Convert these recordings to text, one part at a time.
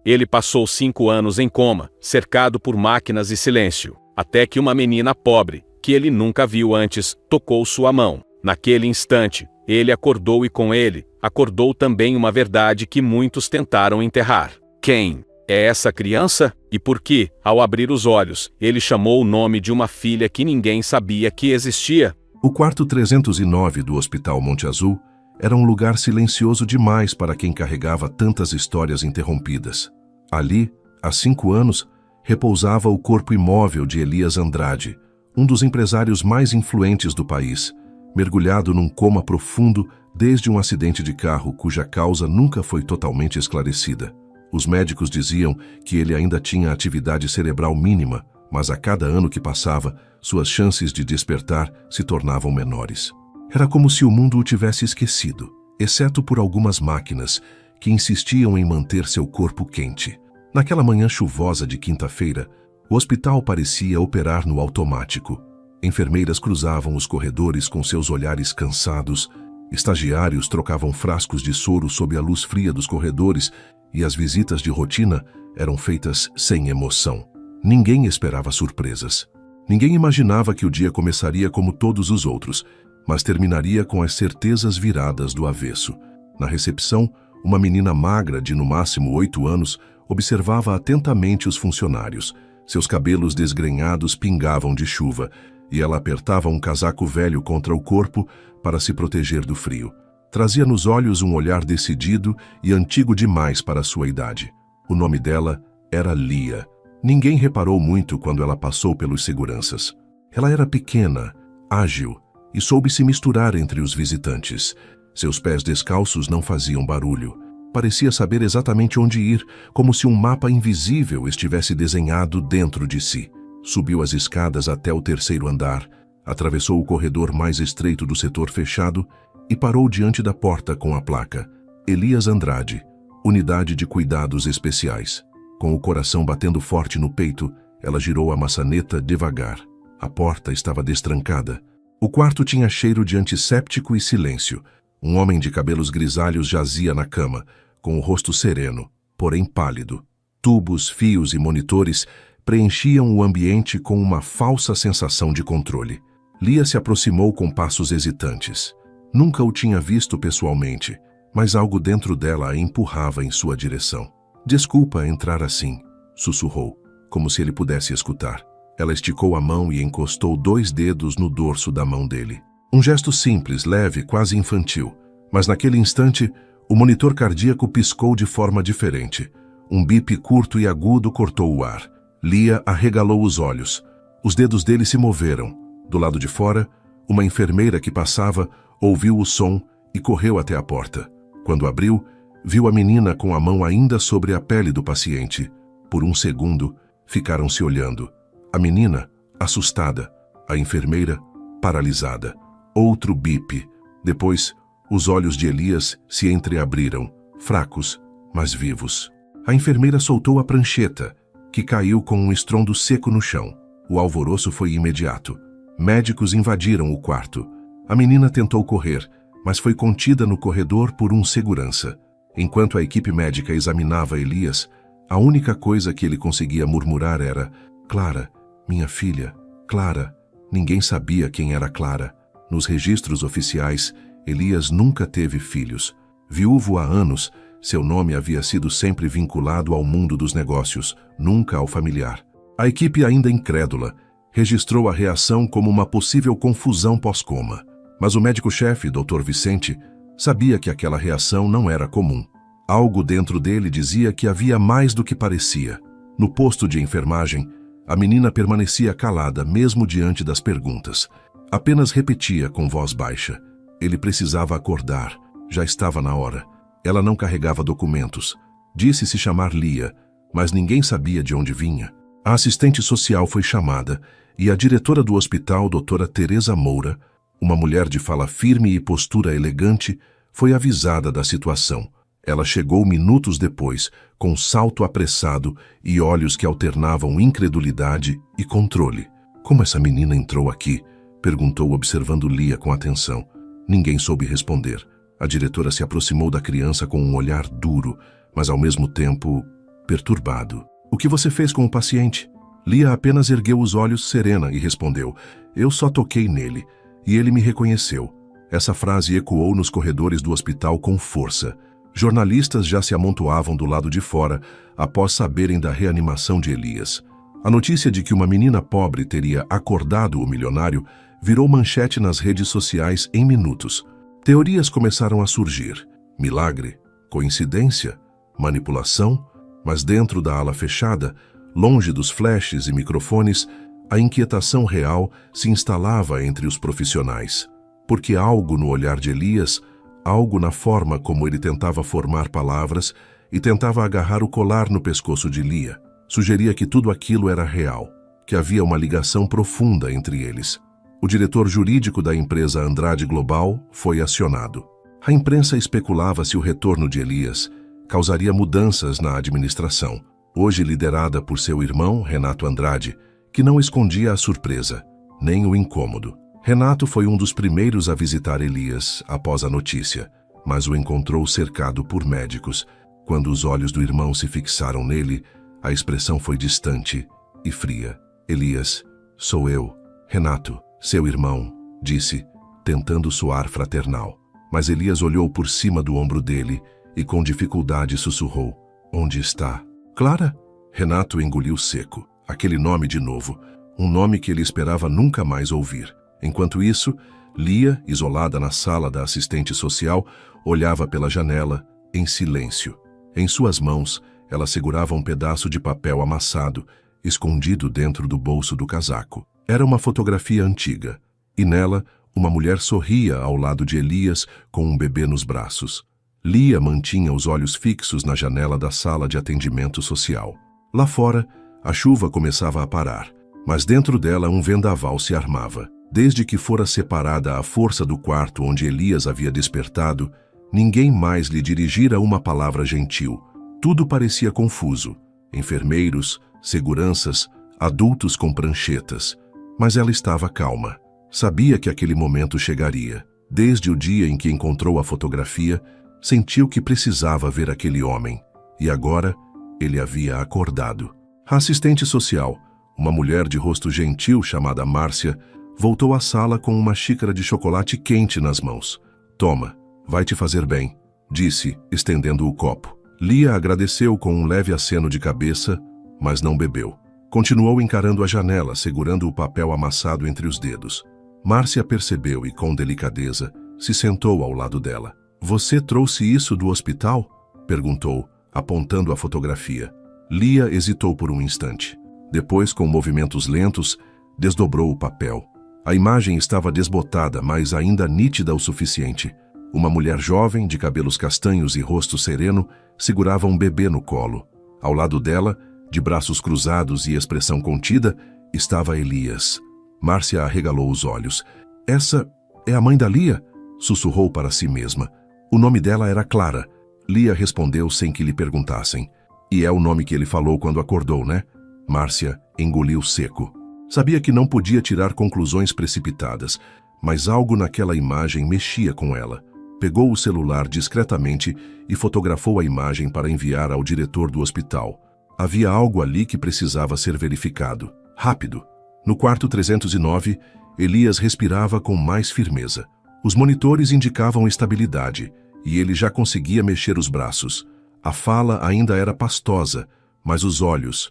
Ele passou 5 anos em coma, cercado por máquinas e silêncio, até que uma menina pobre, que ele nunca viu antes, tocou sua mão. Naquele instante, ele acordou e com ele, acordou também uma verdade que muitos tentaram enterrar. Quem é essa criança? E por que, ao abrir os olhos, ele chamou o nome de uma filha que ninguém sabia que existia? O quarto 309 do Hospital Monte Azul era um lugar silencioso demais para quem carregava tantas histórias interrompidas. Ali, há 5 anos, repousava o corpo imóvel de Elias Andrade, um dos empresários mais influentes do país, mergulhado num coma profundo desde um acidente de carro cuja causa nunca foi totalmente esclarecida. Os médicos diziam que ele ainda tinha atividade cerebral mínima, mas a cada ano que passava, suas chances de despertar se tornavam menores. Era como se o mundo o tivesse esquecido, exceto por algumas máquinas que insistiam em manter seu corpo quente. Naquela manhã chuvosa de quinta-feira, o hospital parecia operar no automático. Enfermeiras cruzavam os corredores com seus olhares cansados, estagiários trocavam frascos de soro sob a luz fria dos corredores e as visitas de rotina eram feitas sem emoção. Ninguém esperava surpresas. Ninguém imaginava que o dia começaria como todos os outros, mas terminaria com as certezas viradas do avesso. Na recepção, uma menina magra de no máximo 8 anos observava atentamente os funcionários. Seus cabelos desgrenhados pingavam de chuva e ela apertava um casaco velho contra o corpo para se proteger do frio. Trazia nos olhos um olhar decidido e antigo demais para sua idade. O nome dela era Lia. Ninguém reparou muito quando ela passou pelos seguranças. Ela era pequena, ágil e soube se misturar entre os visitantes. Seus pés descalços não faziam barulho. Parecia saber exatamente onde ir, como se um mapa invisível estivesse desenhado dentro de si. Subiu as escadas até o 3º andar, atravessou o corredor mais estreito do setor fechado e parou diante da porta com a placa Elias Andrade, Unidade de Cuidados Especiais. Com o coração batendo forte no peito, ela girou a maçaneta devagar. A porta estava destrancada. O quarto tinha cheiro de antisséptico e silêncio. Um homem de cabelos grisalhos jazia na cama, com o rosto sereno, porém pálido. Tubos, fios e monitores preenchiam o ambiente com uma falsa sensação de controle. Lia se aproximou com passos hesitantes. Nunca o tinha visto pessoalmente, mas algo dentro dela a empurrava em sua direção. "Desculpa entrar assim", sussurrou, como se ele pudesse escutar. Ela esticou a mão e encostou 2 dedos no dorso da mão dele. Um gesto simples, leve, quase infantil. Mas naquele instante, o monitor cardíaco piscou de forma diferente. Um bip curto e agudo cortou o ar. Lia arregalou os olhos. Os dedos dele se moveram. Do lado de fora, uma enfermeira que passava ouviu o som e correu até a porta. Quando abriu, viu a menina com a mão ainda sobre a pele do paciente. Por um segundo, ficaram se olhando. A menina, assustada. A enfermeira, paralisada. Outro bip. Depois, os olhos de Elias se entreabriram, fracos, mas vivos. A enfermeira soltou a prancheta, que caiu com um estrondo seco no chão. O alvoroço foi imediato. Médicos invadiram o quarto. A menina tentou correr, mas foi contida no corredor por um segurança. Enquanto a equipe médica examinava Elias, a única coisa que ele conseguia murmurar era: "Clara, minha filha, Clara." Ninguém sabia quem era Clara. Nos registros oficiais, Elias nunca teve filhos. Viúvo há anos, seu nome havia sido sempre vinculado ao mundo dos negócios, nunca ao familiar. A equipe, ainda incrédula, registrou a reação como uma possível confusão pós-coma. Mas o médico-chefe, Dr. Vicente, sabia que aquela reação não era comum. Algo dentro dele dizia que havia mais do que parecia. No posto de enfermagem, a menina permanecia calada mesmo diante das perguntas. Apenas repetia com voz baixa. Ele precisava acordar. Já estava na hora. Ela não carregava documentos. Disse se chamar Lia, mas ninguém sabia de onde vinha. A assistente social foi chamada e a diretora do hospital, doutora Teresa Moura, uma mulher de fala firme e postura elegante, foi avisada da situação. Ela chegou minutos depois, com salto apressado e olhos que alternavam incredulidade e controle. "Como essa menina entrou aqui?" perguntou, observando Lia com atenção. Ninguém soube responder. A diretora se aproximou da criança com um olhar duro, mas ao mesmo tempo perturbado. O que você fez com o paciente? Lia apenas ergueu os olhos serena e respondeu: eu só toquei nele, e ele me reconheceu. Essa frase ecoou nos corredores do hospital com força. Jornalistas já se amontoavam do lado de fora após saberem da reanimação de Elias. A notícia de que uma menina pobre teria acordado o milionário virou manchete nas redes sociais em minutos. Teorias começaram a surgir. Milagre? Coincidência? Manipulação? Mas dentro da ala fechada, longe dos flashes e microfones, a inquietação real se instalava entre os profissionais. Porque algo no olhar de Elias, algo na forma como ele tentava formar palavras e tentava agarrar o colar no pescoço de Lia, sugeria que tudo aquilo era real, que havia uma ligação profunda entre eles. O diretor jurídico da empresa Andrade Global foi acionado. A imprensa especulava se o retorno de Elias causaria mudanças na administração, hoje liderada por seu irmão, Renato Andrade, que não escondia a surpresa, nem o incômodo. Renato foi um dos primeiros a visitar Elias após a notícia, mas o encontrou cercado por médicos. Quando os olhos do irmão se fixaram nele, a expressão foi distante e fria. Elias, sou eu, Renato, seu irmão, disse, tentando soar fraternal. Mas Elias olhou por cima do ombro dele e com dificuldade sussurrou: onde está? Clara? Renato engoliu seco. Aquele nome de novo, um nome que ele esperava nunca mais ouvir. Enquanto isso, Lia, isolada na sala da assistente social, olhava pela janela, em silêncio. Em suas mãos, ela segurava um pedaço de papel amassado, escondido dentro do bolso do casaco. Era uma fotografia antiga, e nela, uma mulher sorria ao lado de Elias com um bebê nos braços. Lia mantinha os olhos fixos na janela da sala de atendimento social. Lá fora, a chuva começava a parar, mas dentro dela um vendaval se armava. Desde que fora separada à força do quarto onde Elias havia despertado, ninguém mais lhe dirigira uma palavra gentil. Tudo parecia confuso. Enfermeiros, seguranças, adultos com pranchetas. Mas ela estava calma. Sabia que aquele momento chegaria. Desde o dia em que encontrou a fotografia, sentiu que precisava ver aquele homem. E agora, ele havia acordado. A assistente social, uma mulher de rosto gentil chamada Márcia, voltou à sala com uma xícara de chocolate quente nas mãos. Toma, vai te fazer bem, disse, estendendo o copo. Lia agradeceu com um leve aceno de cabeça, mas não bebeu. Continuou encarando a janela, segurando o papel amassado entre os dedos. Márcia percebeu e, com delicadeza, se sentou ao lado dela. Você trouxe isso do hospital? Perguntou, apontando a fotografia. Lia hesitou por um instante. Depois, com movimentos lentos, desdobrou o papel. A imagem estava desbotada, mas ainda nítida o suficiente. Uma mulher jovem, de cabelos castanhos e rosto sereno, segurava um bebê no colo. Ao lado dela, de braços cruzados e expressão contida, estava Elias. Márcia arregalou os olhos. Essa é a mãe da Lia? Sussurrou para si mesma. O nome dela era Clara. Lia respondeu sem que lhe perguntassem. E é o nome que ele falou quando acordou, né? Márcia engoliu seco. Sabia que não podia tirar conclusões precipitadas, mas algo naquela imagem mexia com ela. Pegou o celular discretamente e fotografou a imagem para enviar ao diretor do hospital. Havia algo ali que precisava ser verificado. Rápido. No quarto 309, Elias respirava com mais firmeza. Os monitores indicavam estabilidade, e ele já conseguia mexer os braços. A fala ainda era pastosa, mas os olhos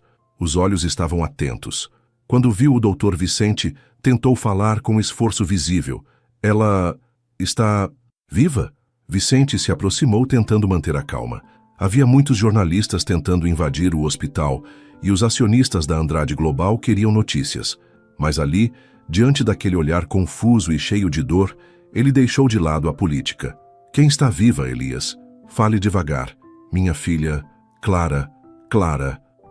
estavam atentos. Quando viu o Dr. Vicente, tentou falar com esforço visível. Ela está viva? Vicente se aproximou tentando manter a calma. Havia muitos jornalistas tentando invadir o hospital e os acionistas da Andrade Global queriam notícias. Mas ali, diante daquele olhar confuso e cheio de dor, ele deixou de lado a política. Quem está viva, Elias? Fale devagar. Minha filha, Clara.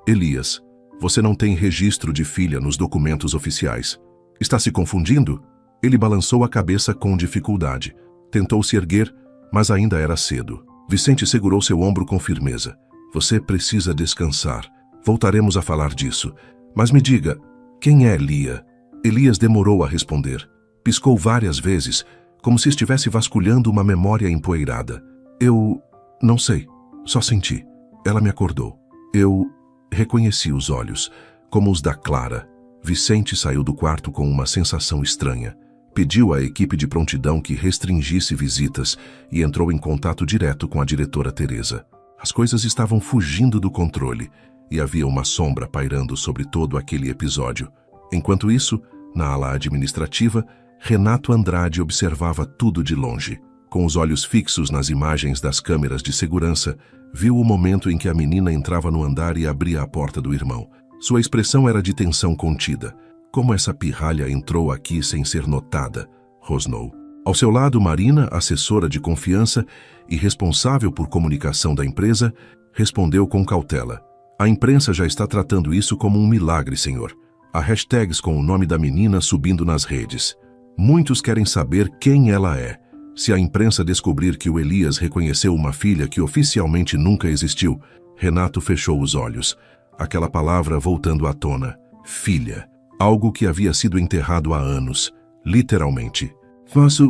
Elias, você não tem registro de filha nos documentos oficiais. Está se confundindo? Ele balançou a cabeça com dificuldade. Tentou se erguer, mas ainda era cedo. Vicente segurou seu ombro com firmeza. Você precisa descansar. Voltaremos a falar disso. Mas me diga, quem é Lia? Elias demorou a responder. Piscou várias vezes, como se estivesse vasculhando uma memória empoeirada. Eu não sei, só senti. Ela me acordou. Eu reconheci os olhos, como os da Clara. Vicente saiu do quarto com uma sensação estranha. Pediu à equipe de prontidão que restringisse visitas e entrou em contato direto com a diretora Teresa. As coisas estavam fugindo do controle e havia uma sombra pairando sobre todo aquele episódio. Enquanto isso, na ala administrativa, Renato Andrade observava tudo de longe. Com os olhos fixos nas imagens das câmeras de segurança, viu o momento em que a menina entrava no andar e abria a porta do irmão. Sua expressão era de tensão contida. Como essa pirralha entrou aqui sem ser notada? Rosnou. Ao seu lado, Marina, assessora de confiança e responsável por comunicação da empresa, respondeu com cautela. A imprensa já está tratando isso como um milagre, senhor. Há hashtags com o nome da menina subindo nas redes. Muitos querem saber quem ela é. Se a imprensa descobrir que o Elias reconheceu uma filha que oficialmente nunca existiu, Renato fechou os olhos. Aquela palavra voltando à tona. Filha. Algo que havia sido enterrado há anos. Literalmente.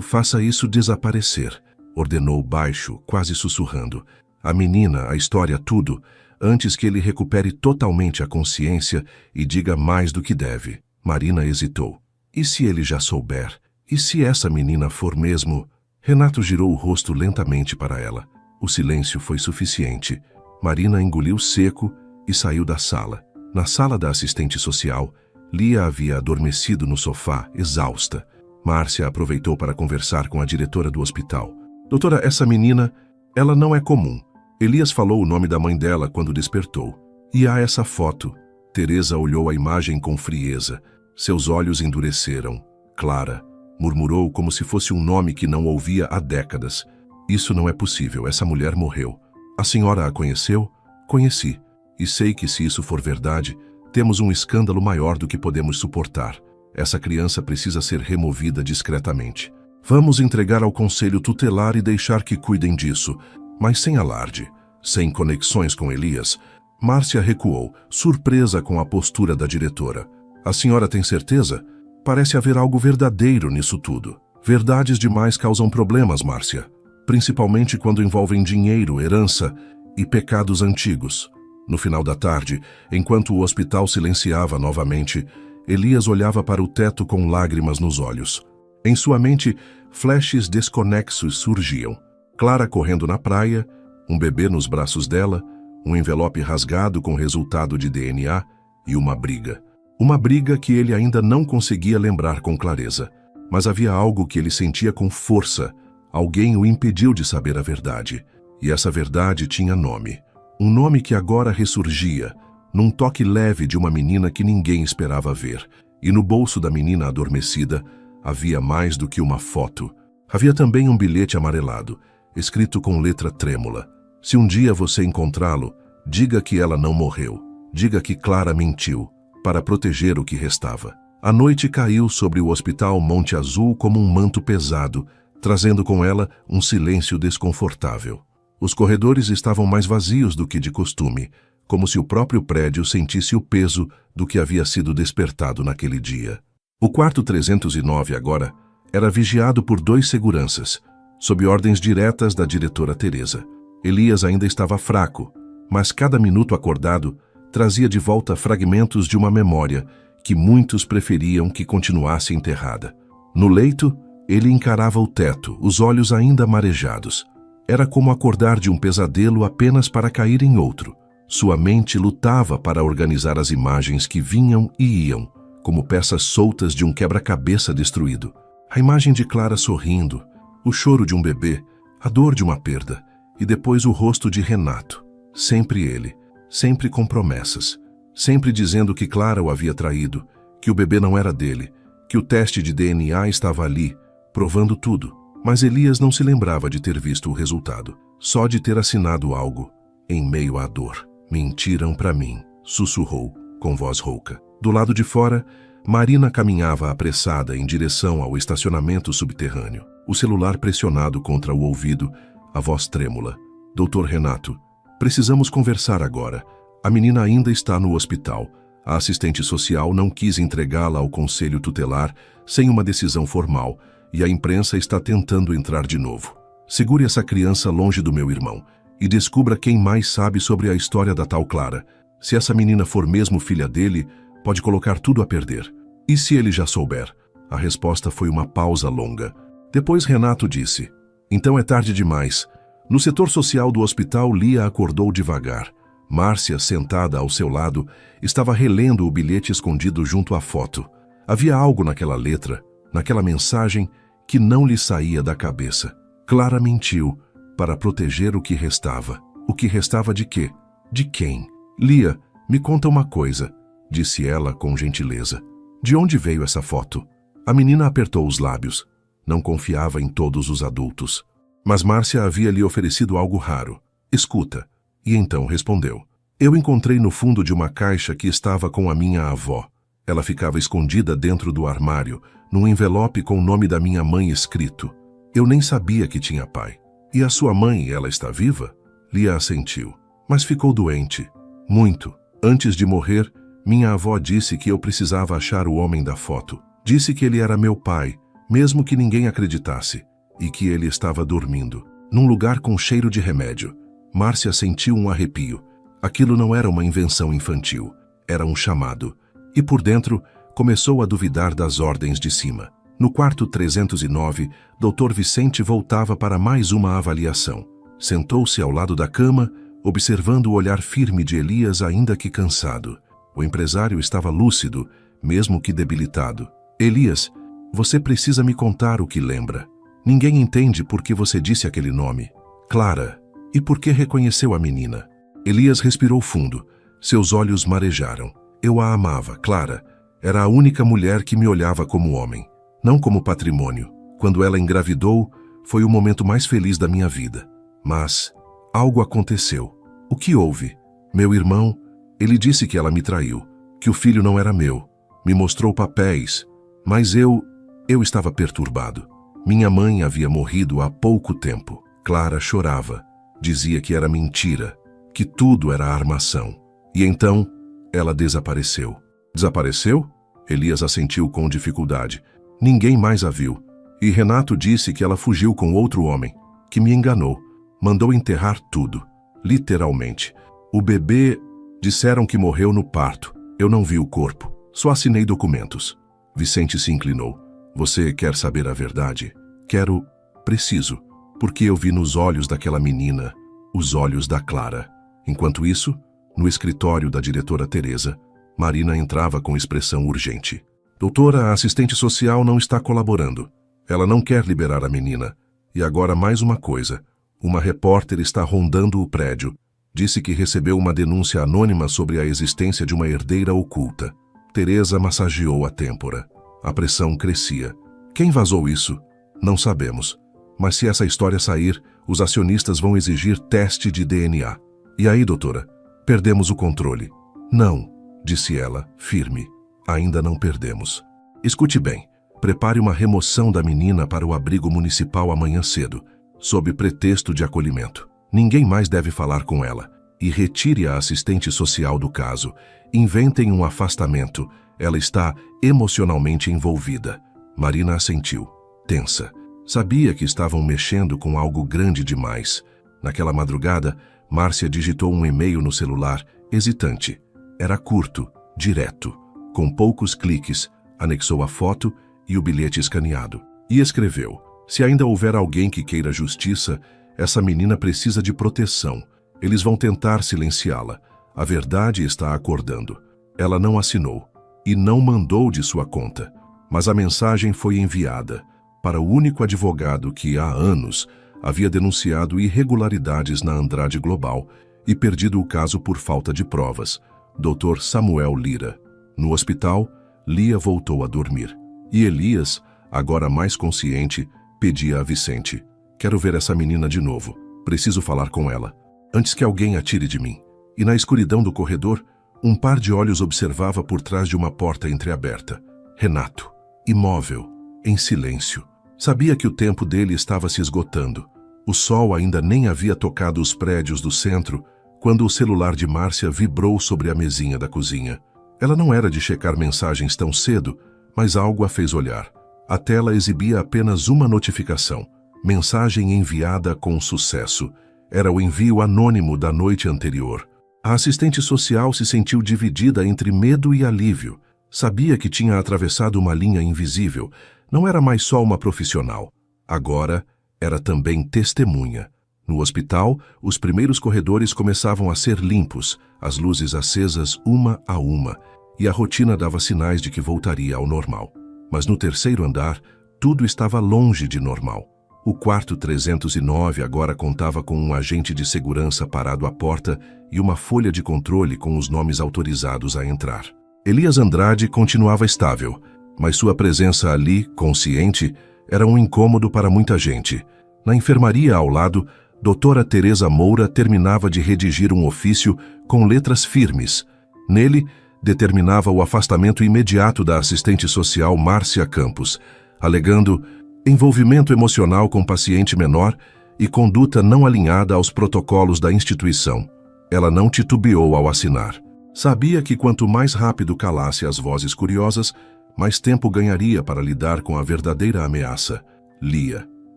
Faça isso desaparecer, ordenou baixo, quase sussurrando. A menina, a história, tudo, antes que ele recupere totalmente a consciência e diga mais do que deve. Marina hesitou. E se ele já souber? E se essa menina for mesmo... Renato girou o rosto lentamente para ela. O silêncio foi suficiente. Marina engoliu seco e saiu da sala. Na sala da assistente social, Lia havia adormecido no sofá, exausta. Márcia aproveitou para conversar com a diretora do hospital. Doutora, essa menina, ela não é comum. Elias falou o nome da mãe dela quando despertou. E há essa foto. Teresa olhou a imagem com frieza. Seus olhos endureceram. Clara. Murmurou como se fosse um nome que não ouvia há décadas. Isso não é possível, essa mulher morreu. A senhora a conheceu? Conheci. E sei que se isso for verdade, temos um escândalo maior do que podemos suportar. Essa criança precisa ser removida discretamente. Vamos entregar ao conselho tutelar e deixar que cuidem disso, mas sem alarde, sem conexões com Elias. Márcia recuou, surpresa com a postura da diretora. A senhora tem certeza? Parece haver algo verdadeiro nisso tudo. Verdades demais causam problemas, Márcia. Principalmente quando envolvem dinheiro, herança e pecados antigos. No final da tarde, enquanto o hospital silenciava novamente, Elias olhava para o teto com lágrimas nos olhos. Em sua mente, flashes desconexos surgiam. Clara correndo na praia, um bebê nos braços dela, um envelope rasgado com resultado de DNA e uma briga. Uma briga que ele ainda não conseguia lembrar com clareza. Mas havia algo que ele sentia com força. Alguém o impediu de saber a verdade. E essa verdade tinha nome. Um nome que agora ressurgia, num toque leve de uma menina que ninguém esperava ver. E no bolso da menina adormecida, havia mais do que uma foto. Havia também um bilhete amarelado, escrito com letra trêmula. Se um dia você encontrá-lo, diga que ela não morreu. Diga que Clara mentiu, para proteger o que restava. A noite caiu sobre o Hospital Monte Azul como um manto pesado, trazendo com ela um silêncio desconfortável. Os corredores estavam mais vazios do que de costume, como se o próprio prédio sentisse o peso do que havia sido despertado naquele dia. O quarto 309 agora era vigiado por 2 seguranças, sob ordens diretas da diretora Teresa. Elias ainda estava fraco, mas cada minuto acordado trazia de volta fragmentos de uma memória que muitos preferiam que continuasse enterrada. No leito, ele encarava o teto, os olhos ainda marejados. Era como acordar de um pesadelo apenas para cair em outro. Sua mente lutava para organizar as imagens que vinham e iam, como peças soltas de um quebra-cabeça destruído. A imagem de Clara sorrindo, o choro de um bebê, a dor de uma perda, e depois o rosto de Renato. Sempre ele, sempre com promessas, sempre dizendo que Clara o havia traído, que o bebê não era dele, que o teste de DNA estava ali, provando tudo. Mas Elias não se lembrava de ter visto o resultado, só de ter assinado algo, em meio à dor. Mentiram para mim, sussurrou, com voz rouca. Do lado de fora, Marina caminhava apressada em direção ao estacionamento subterrâneo, o celular pressionado contra o ouvido, a voz trêmula. Doutor Renato, precisamos conversar agora. A menina ainda está no hospital. A assistente social não quis entregá-la ao conselho tutelar sem uma decisão formal, e a imprensa está tentando entrar de novo. Segure essa criança longe do meu irmão e descubra quem mais sabe sobre a história da tal Clara. Se essa menina for mesmo filha dele, pode colocar tudo a perder. E se ele já souber? A resposta foi uma pausa longa. Depois Renato disse: então é tarde demais. No setor social do hospital, Lia acordou devagar. Márcia, sentada ao seu lado, estava relendo o bilhete escondido junto à foto. Havia algo naquela letra, naquela mensagem, que não lhe saía da cabeça. Clara mentiu para proteger o que restava. O que restava de quê? De quem? Lia, me conta uma coisa, disse ela com gentileza. De onde veio essa foto? A menina apertou os lábios. Não confiava em todos os adultos. Mas Márcia havia lhe oferecido algo raro. Escuta. E então respondeu: eu encontrei no fundo de uma caixa que estava com a minha avó. Ela ficava escondida dentro do armário, num envelope com o nome da minha mãe escrito. Eu nem sabia que tinha pai. E a sua mãe, ela está viva? Lia assentiu. Mas ficou doente. Muito. Antes de morrer, minha avó disse que eu precisava achar o homem da foto. Disse que ele era meu pai, mesmo que ninguém acreditasse, e que ele estava dormindo, num lugar com cheiro de remédio. Márcia sentiu um arrepio. Aquilo não era uma invenção infantil, era um chamado. E por dentro, começou a duvidar das ordens de cima. No quarto 309, Dr. Vicente voltava para mais uma avaliação. Sentou-se ao lado da cama, observando o olhar firme de Elias, ainda que cansado. O empresário estava lúcido, mesmo que debilitado. Elias, você precisa me contar o que lembra. Ninguém entende por que você disse aquele nome. Clara. E por que reconheceu a menina? Elias respirou fundo. Seus olhos marejaram. Eu a amava, Clara. Era a única mulher que me olhava como homem, não como patrimônio. Quando ela engravidou, foi o momento mais feliz da minha vida. Mas algo aconteceu. O que houve? Meu irmão, ele disse que ela me traiu, que o filho não era meu. Me mostrou papéis, mas eu estava perturbado. Minha mãe havia morrido há pouco tempo. Clara chorava. Dizia que era mentira, que tudo era armação. E então, ela desapareceu. Desapareceu? Elias assentiu com dificuldade. Ninguém mais a viu. E Renato disse que ela fugiu com outro homem, que me enganou. Mandou enterrar tudo. Literalmente. O bebê, disseram que morreu no parto. Eu não vi o corpo. Só assinei documentos. Vicente se inclinou. Você quer saber a verdade? Quero. Preciso. Porque eu vi nos olhos daquela menina, os olhos da Clara. Enquanto isso, no escritório da diretora Teresa, Marina entrava com expressão urgente. Doutora, a assistente social não está colaborando. Ela não quer liberar a menina. E agora mais uma coisa. Uma repórter está rondando o prédio. Disse que recebeu uma denúncia anônima sobre a existência de uma herdeira oculta. Teresa massageou a têmpora. A pressão crescia. Quem vazou isso? Não sabemos. Mas se essa história sair, os acionistas vão exigir teste de DNA. E aí, doutora? Perdemos o controle. Não, disse ela, firme. Ainda não perdemos. Escute bem. Prepare uma remoção da menina para o abrigo municipal amanhã cedo, sob pretexto de acolhimento. Ninguém mais deve falar com ela. E retire a assistente social do caso. Inventem um afastamento. Ela está emocionalmente envolvida. Marina assentiu, tensa. Sabia que estavam mexendo com algo grande demais. Naquela madrugada, Márcia digitou um e-mail no celular, hesitante. Era curto, direto. Com poucos cliques, anexou a foto e o bilhete escaneado. E escreveu: se ainda houver alguém que queira justiça, essa menina precisa de proteção. Eles vão tentar silenciá-la. A verdade está acordando. Ela não assinou e não mandou de sua conta. Mas a mensagem foi enviada para o único advogado que, há anos, havia denunciado irregularidades na Andrade Global e perdido o caso por falta de provas, Dr. Samuel Lira. No hospital, Lia voltou a dormir. E Elias, agora mais consciente, pedia a Vicente: quero ver essa menina de novo. Preciso falar com ela, antes que alguém a tire de mim. E na escuridão do corredor, um par de olhos observava por trás de uma porta entreaberta. Renato, imóvel, em silêncio. Sabia que o tempo dele estava se esgotando. O sol ainda nem havia tocado os prédios do centro quando o celular de Márcia vibrou sobre a mesinha da cozinha. Ela não era de checar mensagens tão cedo, mas algo a fez olhar. A tela exibia apenas uma notificação. Mensagem enviada com sucesso. Era o envio anônimo da noite anterior. A assistente social se sentiu dividida entre medo e alívio. Sabia que tinha atravessado uma linha invisível. Não era mais só uma profissional. Agora, era também testemunha. No hospital, os primeiros corredores começavam a ser limpos, as luzes acesas uma a uma, e a rotina dava sinais de que voltaria ao normal. Mas no terceiro andar, tudo estava longe de normal. O quarto 309 agora contava com um agente de segurança parado à porta e uma folha de controle com os nomes autorizados a entrar. Elias Andrade continuava estável, mas sua presença ali, consciente, era um incômodo para muita gente. Na enfermaria ao lado, doutora Teresa Moura terminava de redigir um ofício com letras firmes. Nele, determinava o afastamento imediato da assistente social Márcia Campos, alegando envolvimento emocional com paciente menor e conduta não alinhada aos protocolos da instituição. Ela não titubeou ao assinar. Sabia que quanto mais rápido calasse as vozes curiosas, mais tempo ganharia para lidar com a verdadeira ameaça. Lia.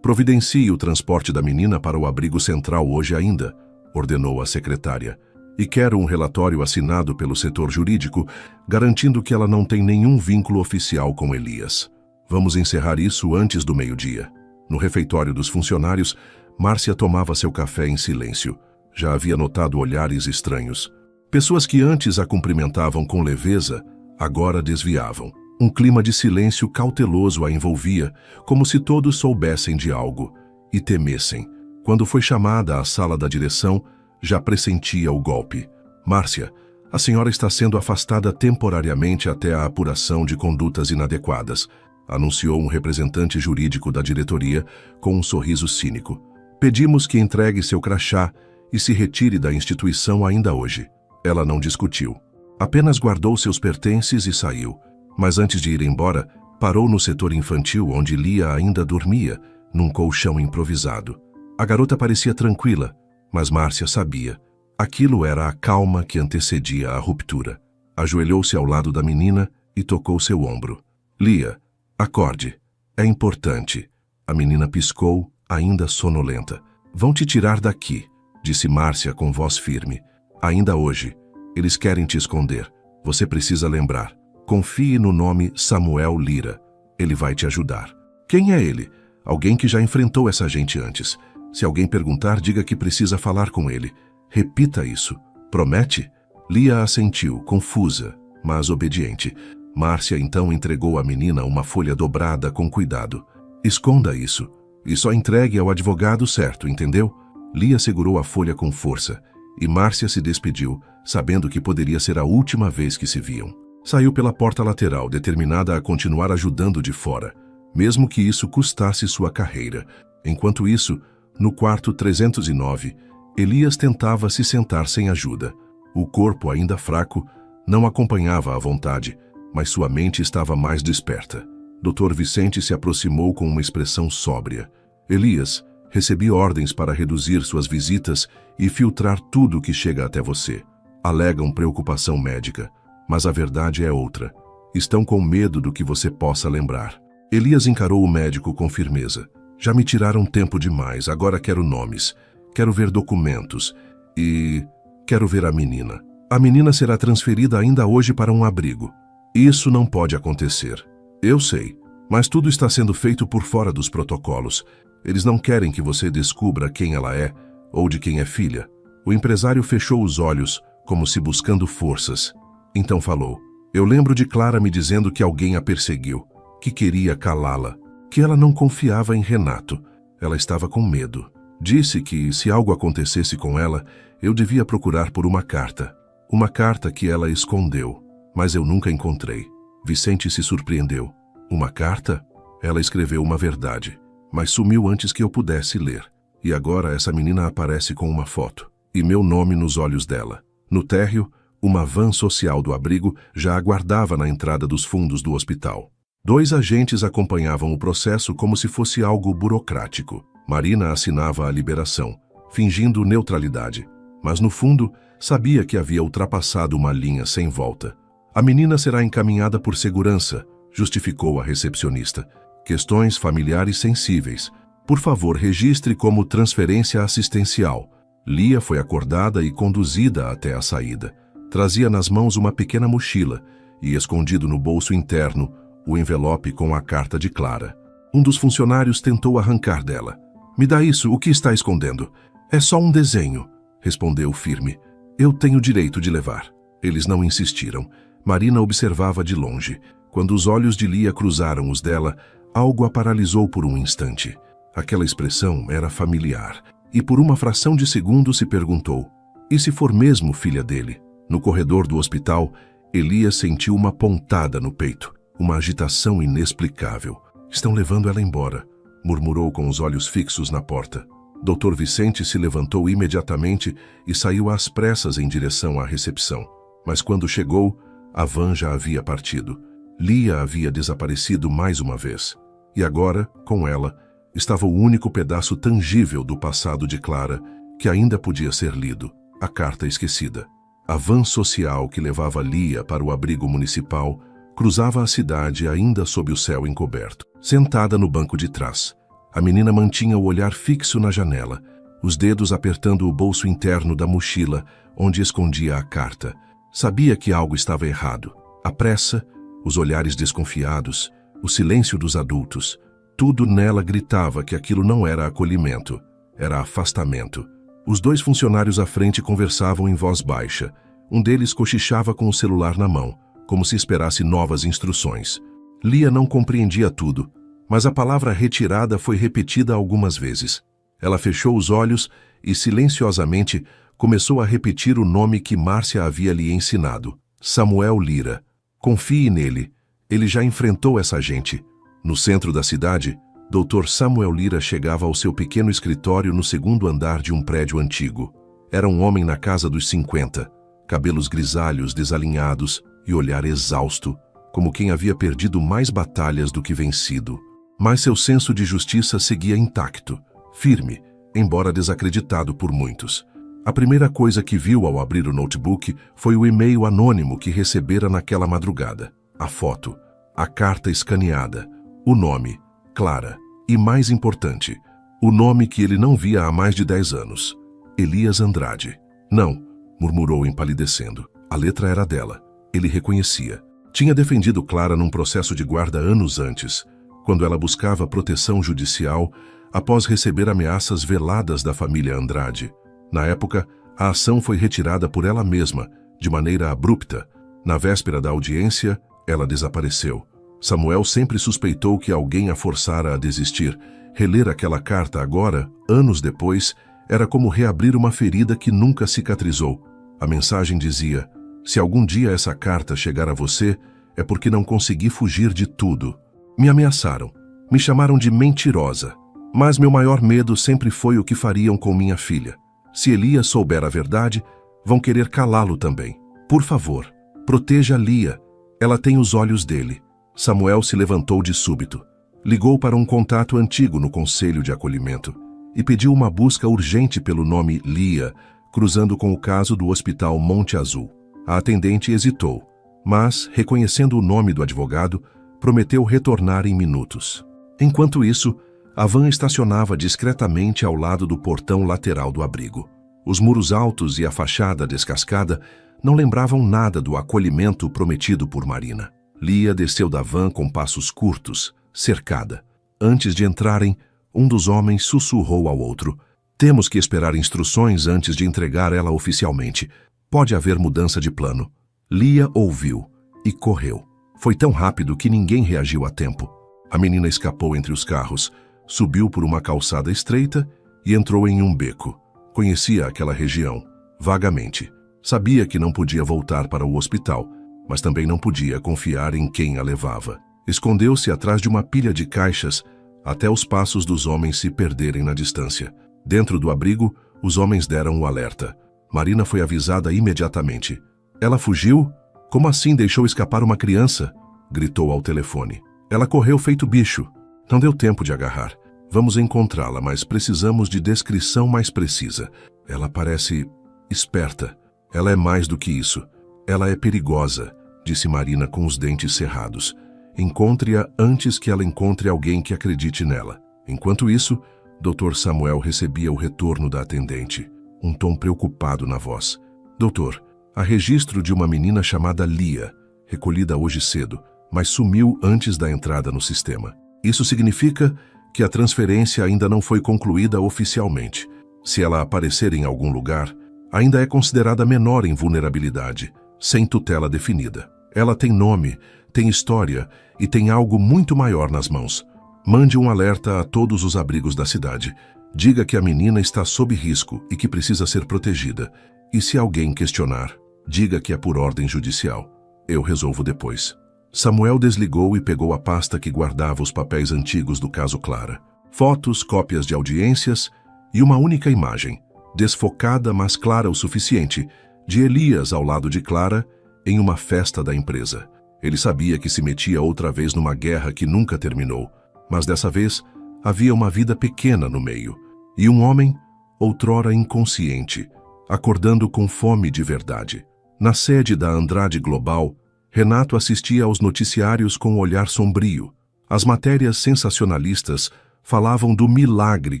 Providencie o transporte da menina para o abrigo central hoje ainda, ordenou a secretária. E quero um relatório assinado pelo setor jurídico, garantindo que ela não tem nenhum vínculo oficial com Elias. Vamos encerrar isso antes do meio-dia. No refeitório dos funcionários, Márcia tomava seu café em silêncio. Já havia notado olhares estranhos. Pessoas que antes a cumprimentavam com leveza, agora desviavam. Um clima de silêncio cauteloso a envolvia, como se todos soubessem de algo e temessem. Quando foi chamada à sala da direção, já pressentia o golpe. Márcia, a senhora está sendo afastada temporariamente até a apuração de condutas inadequadas, anunciou um representante jurídico da diretoria com um sorriso cínico. Pedimos que entregue seu crachá e se retire da instituição ainda hoje. Ela não discutiu. Apenas guardou seus pertences e saiu. Mas antes de ir embora, parou no setor infantil onde Lia ainda dormia, num colchão improvisado. A garota parecia tranquila, mas Márcia sabia. Aquilo era a calma que antecedia a ruptura. Ajoelhou-se ao lado da menina e tocou seu ombro. Lia, acorde. É importante. A menina piscou, ainda sonolenta. Vão te tirar daqui, disse Márcia com voz firme. Ainda hoje. Eles querem te esconder. Você precisa lembrar. Confie no nome Samuel Lira. Ele vai te ajudar. Quem é ele? Alguém que já enfrentou essa gente antes. Se alguém perguntar, diga que precisa falar com ele. Repita isso. Promete? Lia assentiu, confusa, mas obediente. Márcia então entregou à menina uma folha dobrada com cuidado. Esconda isso. E só entregue ao advogado certo, entendeu? Lia segurou a folha com força. E Márcia se despediu, sabendo que poderia ser a última vez que se viam. Saiu pela porta lateral, determinada a continuar ajudando de fora, mesmo que isso custasse sua carreira. Enquanto isso, no quarto 309, Elias tentava se sentar sem ajuda. O corpo, ainda fraco, não acompanhava à vontade, mas sua mente estava mais desperta. Dr. Vicente se aproximou com uma expressão sóbria. Elias, recebi ordens para reduzir suas visitas e filtrar tudo que chega até você. Alegam preocupação médica, mas a verdade é outra. Estão com medo do que você possa lembrar. Elias encarou o médico com firmeza. Já me tiraram tempo demais, agora quero nomes. Quero ver documentos. E quero ver a menina. A menina será transferida ainda hoje para um abrigo. Isso não pode acontecer. Eu sei, mas tudo está sendo feito por fora dos protocolos. Eles não querem que você descubra quem ela é ou de quem é filha. O empresário fechou os olhos, como se buscando forças. Então falou. Eu lembro de Clara me dizendo que alguém a perseguiu, que queria calá-la, que ela não confiava em Renato. Ela estava com medo. Disse que, se algo acontecesse com ela, eu devia procurar por uma carta. Uma carta que ela escondeu, mas eu nunca encontrei. Vicente se surpreendeu. Uma carta? Ela escreveu uma verdade, mas sumiu antes que eu pudesse ler. E agora essa menina aparece com uma foto, e meu nome nos olhos dela. No térreo, uma van social do abrigo já aguardava na entrada dos fundos do hospital. 2 agentes acompanhavam o processo como se fosse algo burocrático. Marina assinava a liberação, fingindo neutralidade, mas no fundo sabia que havia ultrapassado uma linha sem volta. A menina será encaminhada por segurança, justificou a recepcionista. Questões familiares sensíveis. Por favor, registre como transferência assistencial. Lia foi acordada e conduzida até a saída. Trazia nas mãos uma pequena mochila e, escondido no bolso interno, o envelope com a carta de Clara. Um dos funcionários tentou arrancar dela. "Me dá isso, o que está escondendo?" "É só um desenho", respondeu firme. "Eu tenho direito de levar." Eles não insistiram. Marina observava de longe. Quando os olhos de Lia cruzaram os dela, algo a paralisou por um instante. Aquela expressão era familiar, e por uma fração de segundo se perguntou: e se for mesmo filha dele? No corredor do hospital, Elias sentiu uma pontada no peito, uma agitação inexplicável. "Estão levando ela embora", murmurou com os olhos fixos na porta. Dr. Vicente se levantou imediatamente e saiu às pressas em direção à recepção. Mas quando chegou, a van já havia partido. Lia havia desaparecido mais uma vez. E agora, com ela, estava o único pedaço tangível do passado de Clara que ainda podia ser lido: a carta esquecida. A van social que levava Lia para o abrigo municipal cruzava a cidade ainda sob o céu encoberto. Sentada no banco de trás, a menina mantinha o olhar fixo na janela, os dedos apertando o bolso interno da mochila onde escondia a carta. Sabia que algo estava errado. A pressa, os olhares desconfiados, o silêncio dos adultos. Tudo nela gritava que aquilo não era acolhimento, era afastamento. Os dois funcionários à frente conversavam em voz baixa. Um deles cochichava com o celular na mão, como se esperasse novas instruções. Lia não compreendia tudo, mas a palavra retirada foi repetida algumas vezes. Ela fechou os olhos e, silenciosamente, começou a repetir o nome que Márcia havia lhe ensinado: Samuel Lira. Confie nele, ele já enfrentou essa gente. No centro da cidade, Dr. Samuel Lira chegava ao seu pequeno escritório no segundo andar de um prédio antigo. Era um homem na casa dos 50, cabelos grisalhos desalinhados e olhar exausto, como quem havia perdido mais batalhas do que vencido. Mas seu senso de justiça seguia intacto, firme, embora desacreditado por muitos. A primeira coisa que viu ao abrir o notebook foi o e-mail anônimo que recebera naquela madrugada. A foto, a carta escaneada, o nome, Clara, e mais importante, o nome que ele não via há mais de 10 anos, Elias Andrade. "Não", murmurou empalidecendo. A letra era dela. Ele reconhecia. Tinha defendido Clara num processo de guarda anos antes, quando ela buscava proteção judicial após receber ameaças veladas da família Andrade. Na época, a ação foi retirada por ela mesma, de maneira abrupta. Na véspera da audiência, ela desapareceu. Samuel sempre suspeitou que alguém a forçara a desistir. Reler aquela carta agora, anos depois, era como reabrir uma ferida que nunca cicatrizou. A mensagem dizia: "Se algum dia essa carta chegar a você, é porque não consegui fugir de tudo. Me ameaçaram, me chamaram de mentirosa, mas meu maior medo sempre foi o que fariam com minha filha. Se Elias souber a verdade, vão querer calá-lo também. Por favor, proteja Lia. Ela tem os olhos dele." Samuel se levantou de súbito. Ligou para um contato antigo no Conselho de Acolhimento e pediu uma busca urgente pelo nome Lia, cruzando com o caso do Hospital Monte Azul. A atendente hesitou, mas, reconhecendo o nome do advogado, prometeu retornar em minutos. Enquanto isso, a van estacionava discretamente ao lado do portão lateral do abrigo. Os muros altos e a fachada descascada não lembravam nada do acolhimento prometido por Marina. Lia desceu da van com passos curtos, cercada. Antes de entrarem, um dos homens sussurrou ao outro: "Temos que esperar instruções antes de entregar ela oficialmente. Pode haver mudança de plano." Lia ouviu e correu. Foi tão rápido que ninguém reagiu a tempo. A menina escapou entre os carros, subiu por uma calçada estreita e entrou em um beco. Conhecia aquela região, vagamente. Sabia que não podia voltar para o hospital, mas também não podia confiar em quem a levava. Escondeu-se atrás de uma pilha de caixas até os passos dos homens se perderem na distância. Dentro do abrigo, os homens deram o alerta. Marina foi avisada imediatamente. "Ela fugiu? Como assim deixou escapar uma criança?" gritou ao telefone. "Ela correu feito bicho. Não deu tempo de agarrar. Vamos encontrá-la, mas precisamos de descrição mais precisa. Ela parece esperta. Ela é mais do que isso. Ela é perigosa", disse Marina com os dentes cerrados. "Encontre-a antes que ela encontre alguém que acredite nela." Enquanto isso, Dr. Samuel recebia o retorno da atendente. um tom preocupado na voz. Doutor, há registro de uma menina chamada Lia, recolhida hoje cedo, mas sumiu antes da entrada no sistema. Isso significa que a transferência ainda não foi concluída oficialmente. Se ela aparecer em algum lugar, ainda é considerada menor em vulnerabilidade, sem tutela definida. Ela tem nome, tem história e tem algo muito maior nas mãos. Mande um alerta a todos os abrigos da cidade. Diga que a menina está sob risco e que precisa ser protegida. E se alguém questionar, diga que é por ordem judicial. Eu resolvo depois. Samuel desligou e pegou a pasta que guardava os papéis antigos do caso Clara. Fotos, cópias de audiências e uma única imagem, desfocada mas clara o suficiente, de Elias ao lado de Clara, em uma festa da empresa. Ele sabia que se metia outra vez numa guerra que nunca terminou, mas dessa vez havia uma vida pequena no meio, e um homem, outrora inconsciente, acordando com fome de verdade. Na sede da Andrade Global, Renato assistia aos noticiários com um olhar sombrio. As matérias sensacionalistas falavam do milagre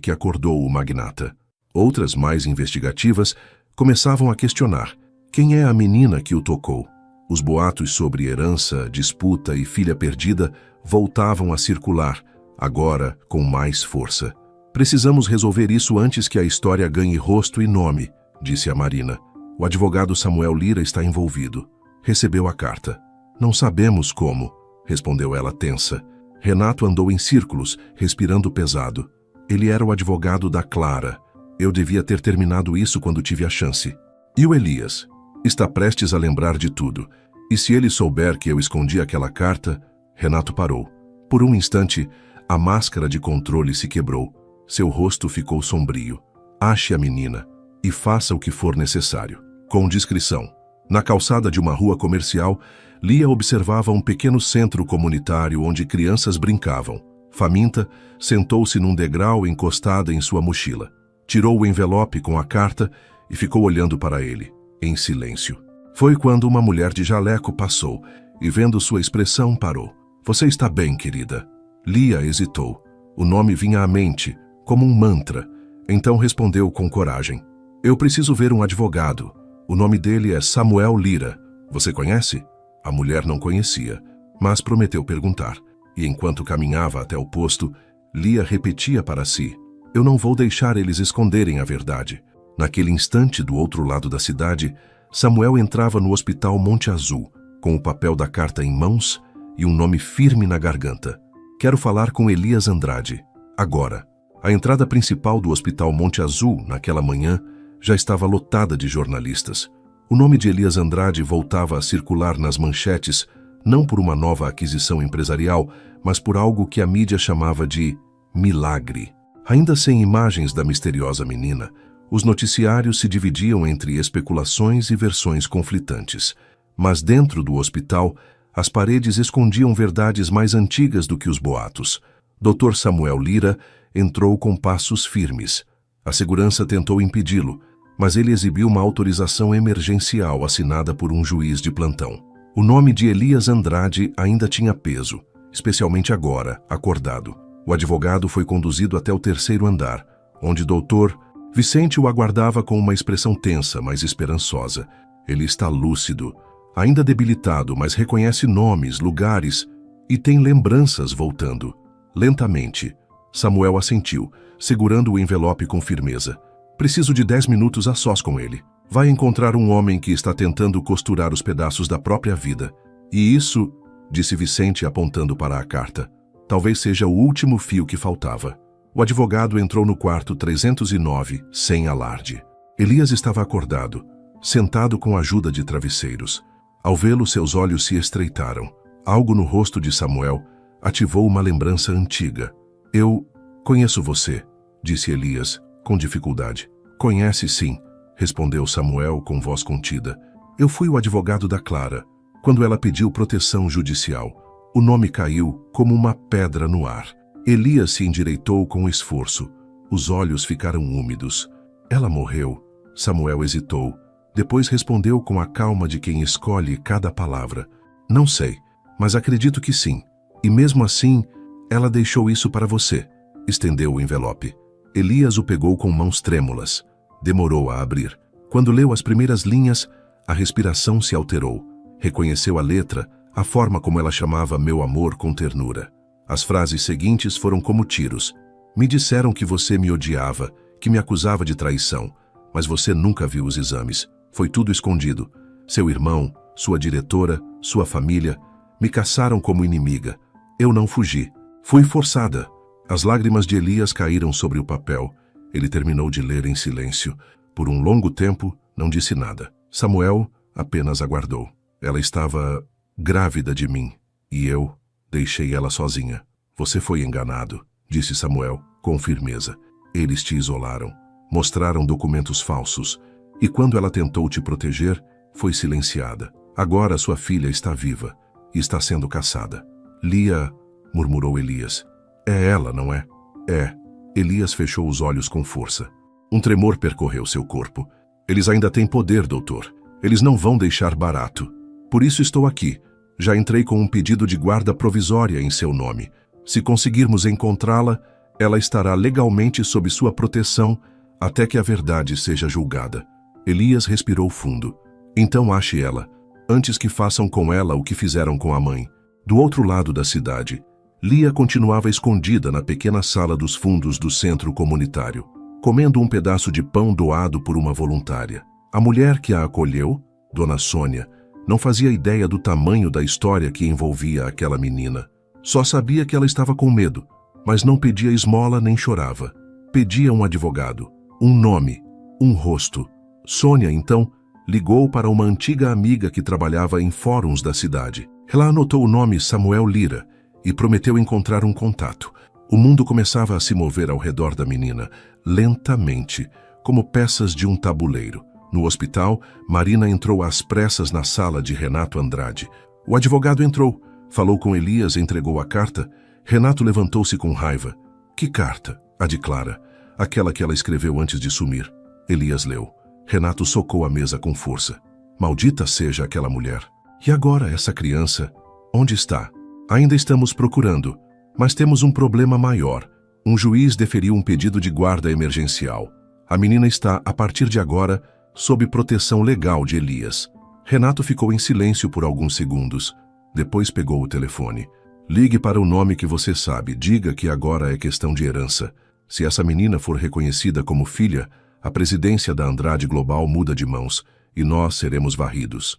que acordou o magnata. Outras, mais investigativas, começavam a questionar: quem é a menina que o tocou? Os boatos sobre herança, disputa e filha perdida voltavam a circular, agora com mais força. Precisamos resolver isso antes que a história ganhe rosto e nome, disse a Marina. O advogado Samuel Lira está envolvido. Recebeu a carta. Não sabemos como, respondeu ela tensa. Renato andou em círculos, respirando pesado. Ele era o advogado da Clara. Eu devia ter terminado isso quando tive a chance. E o Elias? Está prestes a lembrar de tudo. E se ele souber que eu escondi aquela carta... Renato parou. Por um instante, a máscara de controle se quebrou. Seu rosto ficou sombrio. Ache a menina e faça o que for necessário. Com discrição. Na calçada de uma rua comercial, Lia observava um pequeno centro comunitário onde crianças brincavam. Faminta, sentou-se num degrau encostada em sua mochila. Tirou o envelope com a carta e ficou olhando para ele, em silêncio. Foi quando uma mulher de jaleco passou e, vendo sua expressão, parou. Você está bem, querida? Lia hesitou. O nome vinha à mente, como um mantra. Então respondeu com coragem. Eu preciso ver um advogado. O nome dele é Samuel Lira. Você conhece? A mulher não conhecia, mas prometeu perguntar. E enquanto caminhava até o posto, Lia repetia para si: eu não vou deixar eles esconderem a verdade. Naquele instante, do outro lado da cidade, Samuel entrava no Hospital Monte Azul, com o papel da carta em mãos e um nome firme na garganta. Quero falar com Elias Andrade. Agora. A entrada principal do Hospital Monte Azul, naquela manhã, já estava lotada de jornalistas. O nome de Elias Andrade voltava a circular nas manchetes, não por uma nova aquisição empresarial, mas por algo que a mídia chamava de milagre. Ainda sem imagens da misteriosa menina, os noticiários se dividiam entre especulações e versões conflitantes. Mas dentro do hospital, as paredes escondiam verdades mais antigas do que os boatos. Dr. Samuel Lira entrou com passos firmes. A segurança tentou impedi-lo, mas ele exibiu uma autorização emergencial assinada por um juiz de plantão. O nome de Elias Andrade ainda tinha peso, especialmente agora, acordado. O advogado foi conduzido até o 3º andar, onde Dr. Vicente o aguardava com uma expressão tensa, mas esperançosa. Ele está lúcido, ainda debilitado, mas reconhece nomes, lugares e tem lembranças voltando. Lentamente, Samuel assentiu, segurando o envelope com firmeza. Preciso de 10 minutos a sós com ele. Vai encontrar um homem que está tentando costurar os pedaços da própria vida. E isso, disse Vicente apontando para a carta, talvez seja o último fio que faltava. O advogado entrou no quarto 309, sem alarde. Elias estava acordado, sentado com a ajuda de travesseiros. Ao vê-lo, seus olhos se estreitaram. Algo no rosto de Samuel ativou uma lembrança antiga. Eu conheço você, disse Elias, com dificuldade. Conhece sim, respondeu Samuel com voz contida. Eu fui o advogado da Clara, quando ela pediu proteção judicial. O nome caiu como uma pedra no ar. Elias se endireitou com esforço. Os olhos ficaram úmidos. Ela morreu. Samuel hesitou. Depois respondeu com a calma de quem escolhe cada palavra. Não sei, mas acredito que sim. E mesmo assim, ela deixou isso para você. Estendeu o envelope. Elias o pegou com mãos trêmulas. Demorou a abrir. Quando leu as primeiras linhas, a respiração se alterou. Reconheceu a letra, a forma como ela chamava meu amor com ternura. As frases seguintes foram como tiros. Me disseram que você me odiava, que me acusava de traição, mas você nunca viu os exames. Foi tudo escondido. Seu irmão, sua diretora, sua família, me caçaram como inimiga. Eu não fugi. Fui forçada. As lágrimas de Elias caíram sobre o papel. Ele terminou de ler em silêncio. Por um longo tempo, não disse nada. Samuel apenas aguardou. Ela estava grávida de mim, e eu deixei ela sozinha. Você foi enganado, disse Samuel, com firmeza. Eles te isolaram, mostraram documentos falsos, e quando ela tentou te proteger, foi silenciada. Agora sua filha está viva e está sendo caçada. Lia, murmurou Elias. É ela, não é? É. Elias fechou os olhos com força. Um tremor percorreu seu corpo. Eles ainda têm poder, doutor. Eles não vão deixar barato. Por isso estou aqui. Já entrei com um pedido de guarda provisória em seu nome. Se conseguirmos encontrá-la, ela estará legalmente sob sua proteção até que a verdade seja julgada. Elias respirou fundo. Então ache ela, antes que façam com ela o que fizeram com a mãe. Do outro lado da cidade, Lia continuava escondida na pequena sala dos fundos do centro comunitário, comendo um pedaço de pão doado por uma voluntária. A mulher que a acolheu, Dona Sônia, não fazia ideia do tamanho da história que envolvia aquela menina. Só sabia que ela estava com medo, mas não pedia esmola nem chorava. Pedia um advogado, um nome, um rosto. Sônia, então, ligou para uma antiga amiga que trabalhava em fóruns da cidade. Ela anotou o nome Samuel Lira e prometeu encontrar um contato. O mundo começava a se mover ao redor da menina, lentamente, como peças de um tabuleiro. No hospital, Marina entrou às pressas na sala de Renato Andrade. O advogado entrou, falou com Elias e entregou a carta. Renato levantou-se com raiva. Que carta? A de Clara. Aquela que ela escreveu antes de sumir. Elias leu. Renato socou a mesa com força. Maldita seja aquela mulher. E agora essa criança? Onde está? Ainda estamos procurando, mas temos um problema maior. Um juiz deferiu um pedido de guarda emergencial. A menina está, a partir de agora, sob proteção legal de Elias. Renato ficou em silêncio por alguns segundos. Depois pegou o telefone. Ligue para o nome que você sabe. Diga que agora é questão de herança. Se essa menina for reconhecida como filha, a presidência da Andrade Global muda de mãos e nós seremos varridos.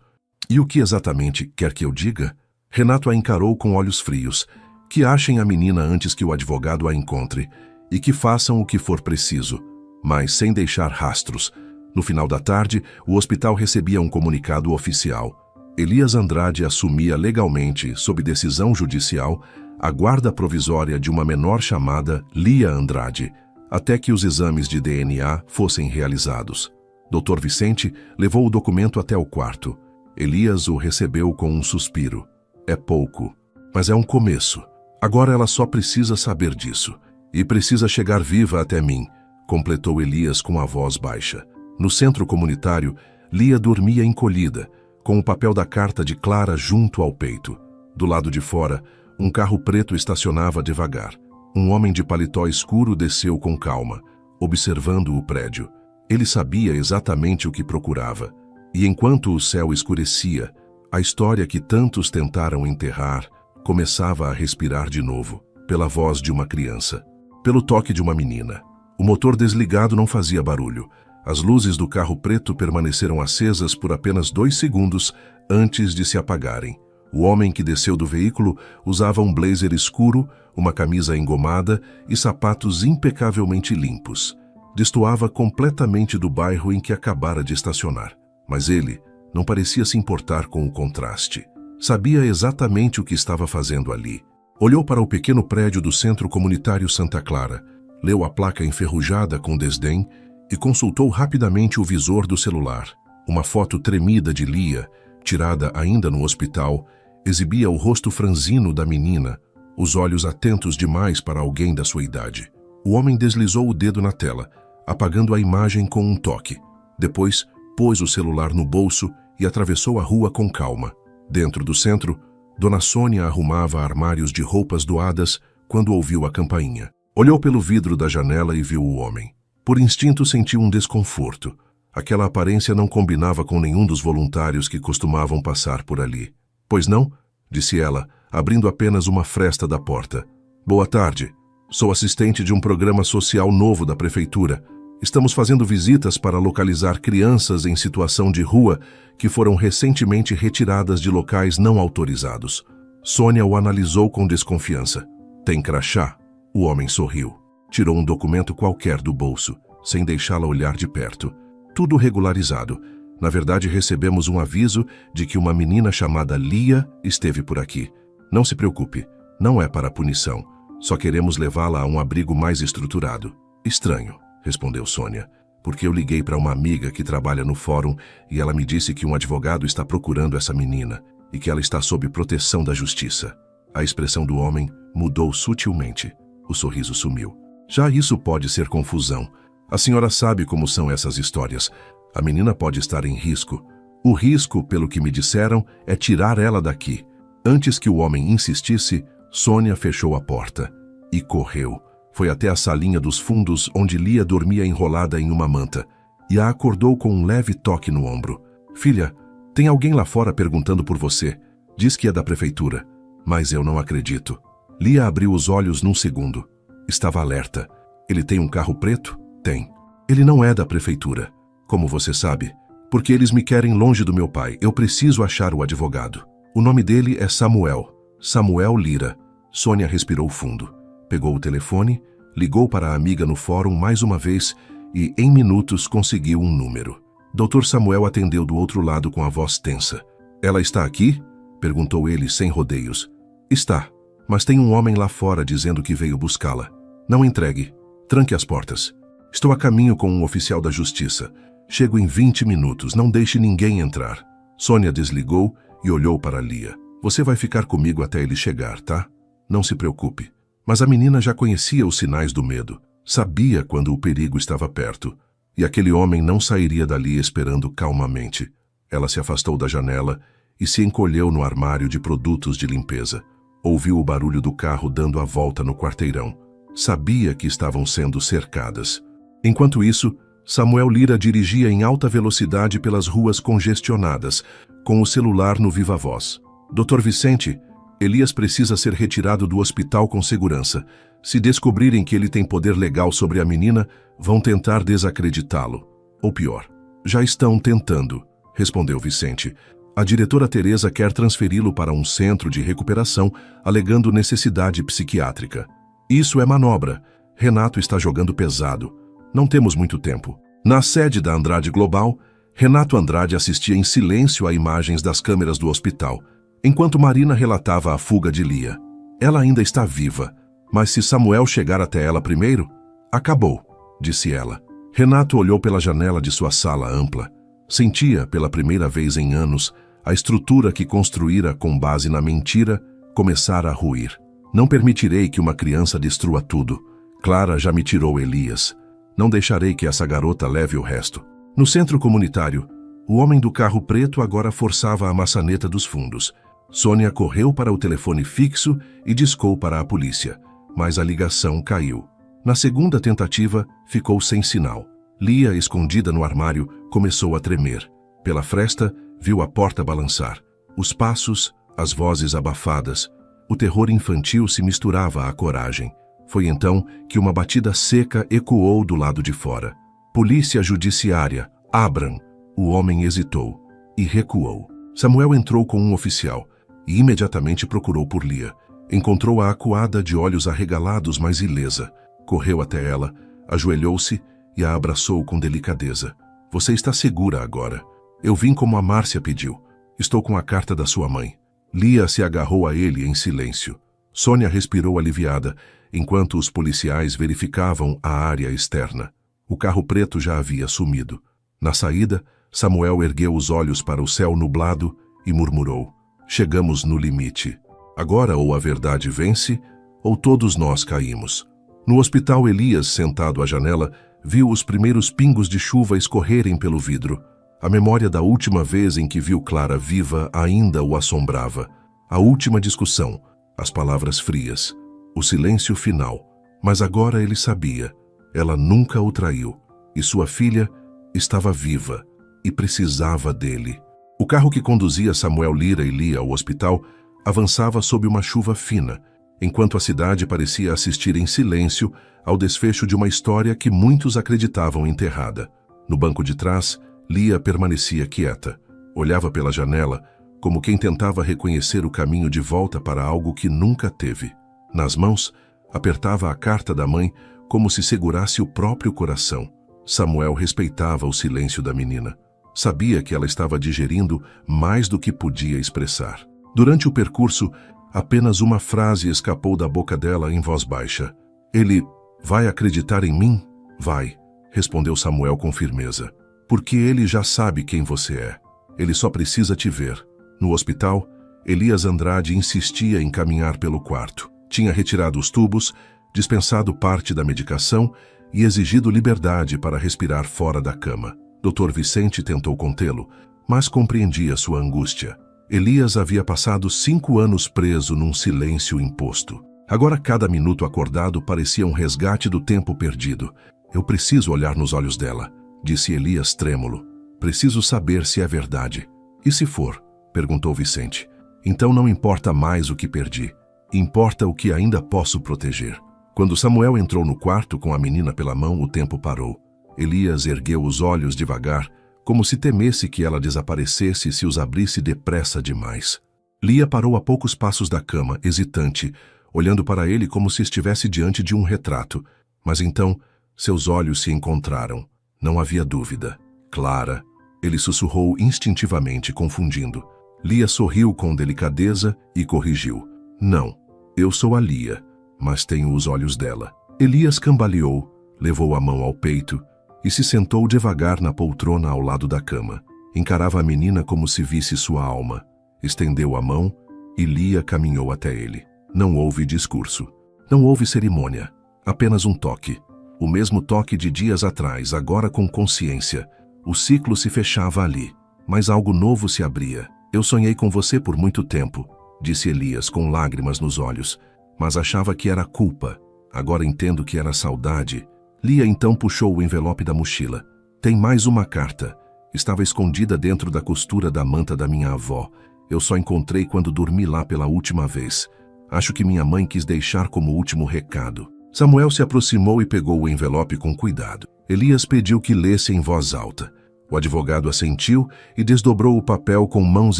E o que exatamente quer que eu diga? Renato a encarou com olhos frios. Que achem a menina antes que o advogado a encontre e que façam o que for preciso, mas sem deixar rastros. No final da tarde, o hospital recebia um comunicado oficial. Elias Andrade assumia legalmente, sob decisão judicial, a guarda provisória de uma menor chamada Lia Andrade, até que os exames de DNA fossem realizados. Dr. Vicente levou o documento até o quarto. Elias o recebeu com um suspiro. É pouco, mas é um começo. Agora ela só precisa saber disso. E precisa chegar viva até mim, completou Elias com a voz baixa. No centro comunitário, Lia dormia encolhida, com o papel da carta de Clara junto ao peito. Do lado de fora, um carro preto estacionava devagar. Um homem de paletó escuro desceu com calma, observando o prédio. Ele sabia exatamente o que procurava. E enquanto o céu escurecia, a história que tantos tentaram enterrar começava a respirar de novo, pela voz de uma criança, pelo toque de uma menina. O motor desligado não fazia barulho. As luzes do carro preto permaneceram acesas por apenas 2 segundos antes de se apagarem. O homem que desceu do veículo usava um blazer escuro, uma camisa engomada e sapatos impecavelmente limpos. Destoava completamente do bairro em que acabara de estacionar. Mas ele não parecia se importar com o contraste. Sabia exatamente o que estava fazendo ali. Olhou para o pequeno prédio do Centro Comunitário Santa Clara, leu a placa enferrujada com desdém e consultou rapidamente o visor do celular. Uma foto tremida de Lia, tirada ainda no hospital, exibia o rosto franzino da menina, os olhos atentos demais para alguém da sua idade. O homem deslizou o dedo na tela, apagando a imagem com um toque. Depois, pôs o celular no bolso e atravessou a rua com calma. Dentro do centro, Dona Sônia arrumava armários de roupas doadas quando ouviu a campainha. Olhou pelo vidro da janela e viu o homem. Por instinto sentiu um desconforto. Aquela aparência não combinava com nenhum dos voluntários que costumavam passar por ali. Pois não? Disse ela, abrindo apenas uma fresta da porta. Boa tarde. Sou assistente de um programa social novo da prefeitura. Estamos fazendo visitas para localizar crianças em situação de rua que foram recentemente retiradas de locais não autorizados. Sônia o analisou com desconfiança. Tem crachá? O homem sorriu. Tirou um documento qualquer do bolso, sem deixá-la olhar de perto. Tudo regularizado. Na verdade, recebemos um aviso de que uma menina chamada Lia esteve por aqui. Não se preocupe, não é para punição. Só queremos levá-la a um abrigo mais estruturado. Estranho, respondeu Sônia, porque eu liguei para uma amiga que trabalha no fórum e ela me disse que um advogado está procurando essa menina e que ela está sob proteção da justiça. A expressão do homem mudou sutilmente. O sorriso sumiu. Já isso pode ser confusão. A senhora sabe como são essas histórias. A menina pode estar em risco. O risco, pelo que me disseram, é tirar ela daqui. Antes que o homem insistisse, Sônia fechou a porta e correu. Foi até a salinha dos fundos onde Lia dormia enrolada em uma manta e a acordou com um leve toque no ombro. Filha, tem alguém lá fora perguntando por você. Diz que é da prefeitura, mas eu não acredito. Lia abriu os olhos num segundo. Estava alerta. Ele tem um carro preto? Tem. Ele não é da prefeitura. Como você sabe? Porque eles me querem longe do meu pai. Eu preciso achar o advogado. O nome dele é Samuel. Samuel Lira. Sônia respirou fundo. Pegou o telefone, ligou para a amiga no fórum mais uma vez e, em minutos, conseguiu um número. Dr. Samuel atendeu do outro lado com a voz tensa. Ela está aqui? Perguntou ele sem rodeios. Está, mas tem um homem lá fora dizendo que veio buscá-la. Não entregue. Tranque as portas. Estou a caminho com um oficial da justiça. Chego em 20 minutos. Não deixe ninguém entrar. Sônia desligou e olhou para Lia. Você vai ficar comigo até ele chegar, tá? Não se preocupe. Mas a menina já conhecia os sinais do medo. Sabia quando o perigo estava perto. E aquele homem não sairia dali esperando calmamente. Ela se afastou da janela e se encolheu no armário de produtos de limpeza. Ouviu o barulho do carro dando a volta no quarteirão. Sabia que estavam sendo cercadas. Enquanto isso, Samuel Lira dirigia em alta velocidade pelas ruas congestionadas, com o celular no viva-voz. Dr. Vicente, Elias precisa ser retirado do hospital com segurança. Se descobrirem que ele tem poder legal sobre a menina, vão tentar desacreditá-lo. Ou pior, já estão tentando, respondeu Vicente. A diretora Teresa quer transferi-lo para um centro de recuperação, alegando necessidade psiquiátrica. Isso é manobra. Renato está jogando pesado. Não temos muito tempo. Na sede da Andrade Global, Renato Andrade assistia em silêncio a imagens das câmeras do hospital, enquanto Marina relatava a fuga de Lia. Ela ainda está viva, mas se Samuel chegar até ela primeiro, acabou, disse ela. Renato olhou pela janela de sua sala ampla. Sentia, pela primeira vez em anos, a estrutura que construíra com base na mentira começar a ruir. Não permitirei que uma criança destrua tudo. Clara já me tirou Elias. Não deixarei que essa garota leve o resto. No centro comunitário, o homem do carro preto agora forçava a maçaneta dos fundos. Sônia correu para o telefone fixo e discou para a polícia, mas a ligação caiu. Na segunda tentativa, ficou sem sinal. Lia, escondida no armário, começou a tremer. Pela fresta, viu a porta balançar. Os passos, as vozes abafadas. O terror infantil se misturava à coragem. Foi então que uma batida seca ecoou do lado de fora. Polícia Judiciária, abram. O homem hesitou e recuou. Samuel entrou com um oficial e imediatamente procurou por Lia. Encontrou-a acuada de olhos arregalados, mas ilesa. Correu até ela, ajoelhou-se e a abraçou com delicadeza. Você está segura agora. Eu vim como a Márcia pediu. Estou com a carta da sua mãe. Lia se agarrou a ele em silêncio. Sônia respirou aliviada, enquanto os policiais verificavam a área externa. O carro preto já havia sumido. Na saída, Samuel ergueu os olhos para o céu nublado e murmurou. Chegamos no limite. Agora ou a verdade vence, ou todos nós caímos. No hospital, Elias, sentado à janela, viu os primeiros pingos de chuva escorrerem pelo vidro. A memória da última vez em que viu Clara viva ainda o assombrava. A última discussão, as palavras frias, o silêncio final. Mas agora ele sabia. Ela nunca o traiu, e sua filha estava viva e precisava dele. O carro que conduzia Samuel Lira e Lia ao hospital avançava sob uma chuva fina, enquanto a cidade parecia assistir em silêncio ao desfecho de uma história que muitos acreditavam enterrada. No banco de trás, Lia permanecia quieta. Olhava pela janela, como quem tentava reconhecer o caminho de volta para algo que nunca teve. Nas mãos, apertava a carta da mãe como se segurasse o próprio coração. Samuel respeitava o silêncio da menina. Sabia que ela estava digerindo mais do que podia expressar. Durante o percurso, apenas uma frase escapou da boca dela em voz baixa. Ele vai acreditar em mim? Vai, respondeu Samuel com firmeza. Porque ele já sabe quem você é. Ele só precisa te ver. No hospital, Elias Andrade insistia em caminhar pelo quarto. Tinha retirado os tubos, dispensado parte da medicação e exigido liberdade para respirar fora da cama. Dr. Vicente tentou contê-lo, mas compreendia sua angústia. Elias havia passado 5 anos preso num silêncio imposto. Agora cada minuto acordado parecia um resgate do tempo perdido. Eu preciso olhar nos olhos dela, disse Elias trêmulo. Preciso saber se é verdade. E se for? Perguntou Vicente. Então não importa mais o que perdi. Importa o que ainda posso proteger. Quando Samuel entrou no quarto com a menina pela mão, o tempo parou. Elias ergueu os olhos devagar, como se temesse que ela desaparecesse se os abrisse depressa demais. Lia parou a poucos passos da cama, hesitante, olhando para ele como se estivesse diante de um retrato. Mas então, seus olhos se encontraram. Não havia dúvida. Clara. Ele sussurrou instintivamente, confundindo. Lia sorriu com delicadeza e corrigiu. Não, eu sou a Lia, mas tenho os olhos dela. Elias cambaleou, levou a mão ao peito e se sentou devagar na poltrona ao lado da cama. Encarava a menina como se visse sua alma. Estendeu a mão e Lia caminhou até ele. Não houve discurso. Não houve cerimônia. Apenas um toque. O mesmo toque de dias atrás, agora com consciência. O ciclo se fechava ali, mas algo novo se abria. Eu sonhei com você por muito tempo, disse Elias com lágrimas nos olhos, mas achava que era culpa. Agora entendo que era saudade. Lia então puxou o envelope da mochila. Tem mais uma carta. Estava escondida dentro da costura da manta da minha avó. Eu só encontrei quando dormi lá pela última vez. Acho que minha mãe quis deixar como último recado. Samuel se aproximou e pegou o envelope com cuidado. Elias pediu que lesse em voz alta. O advogado assentiu e desdobrou o papel com mãos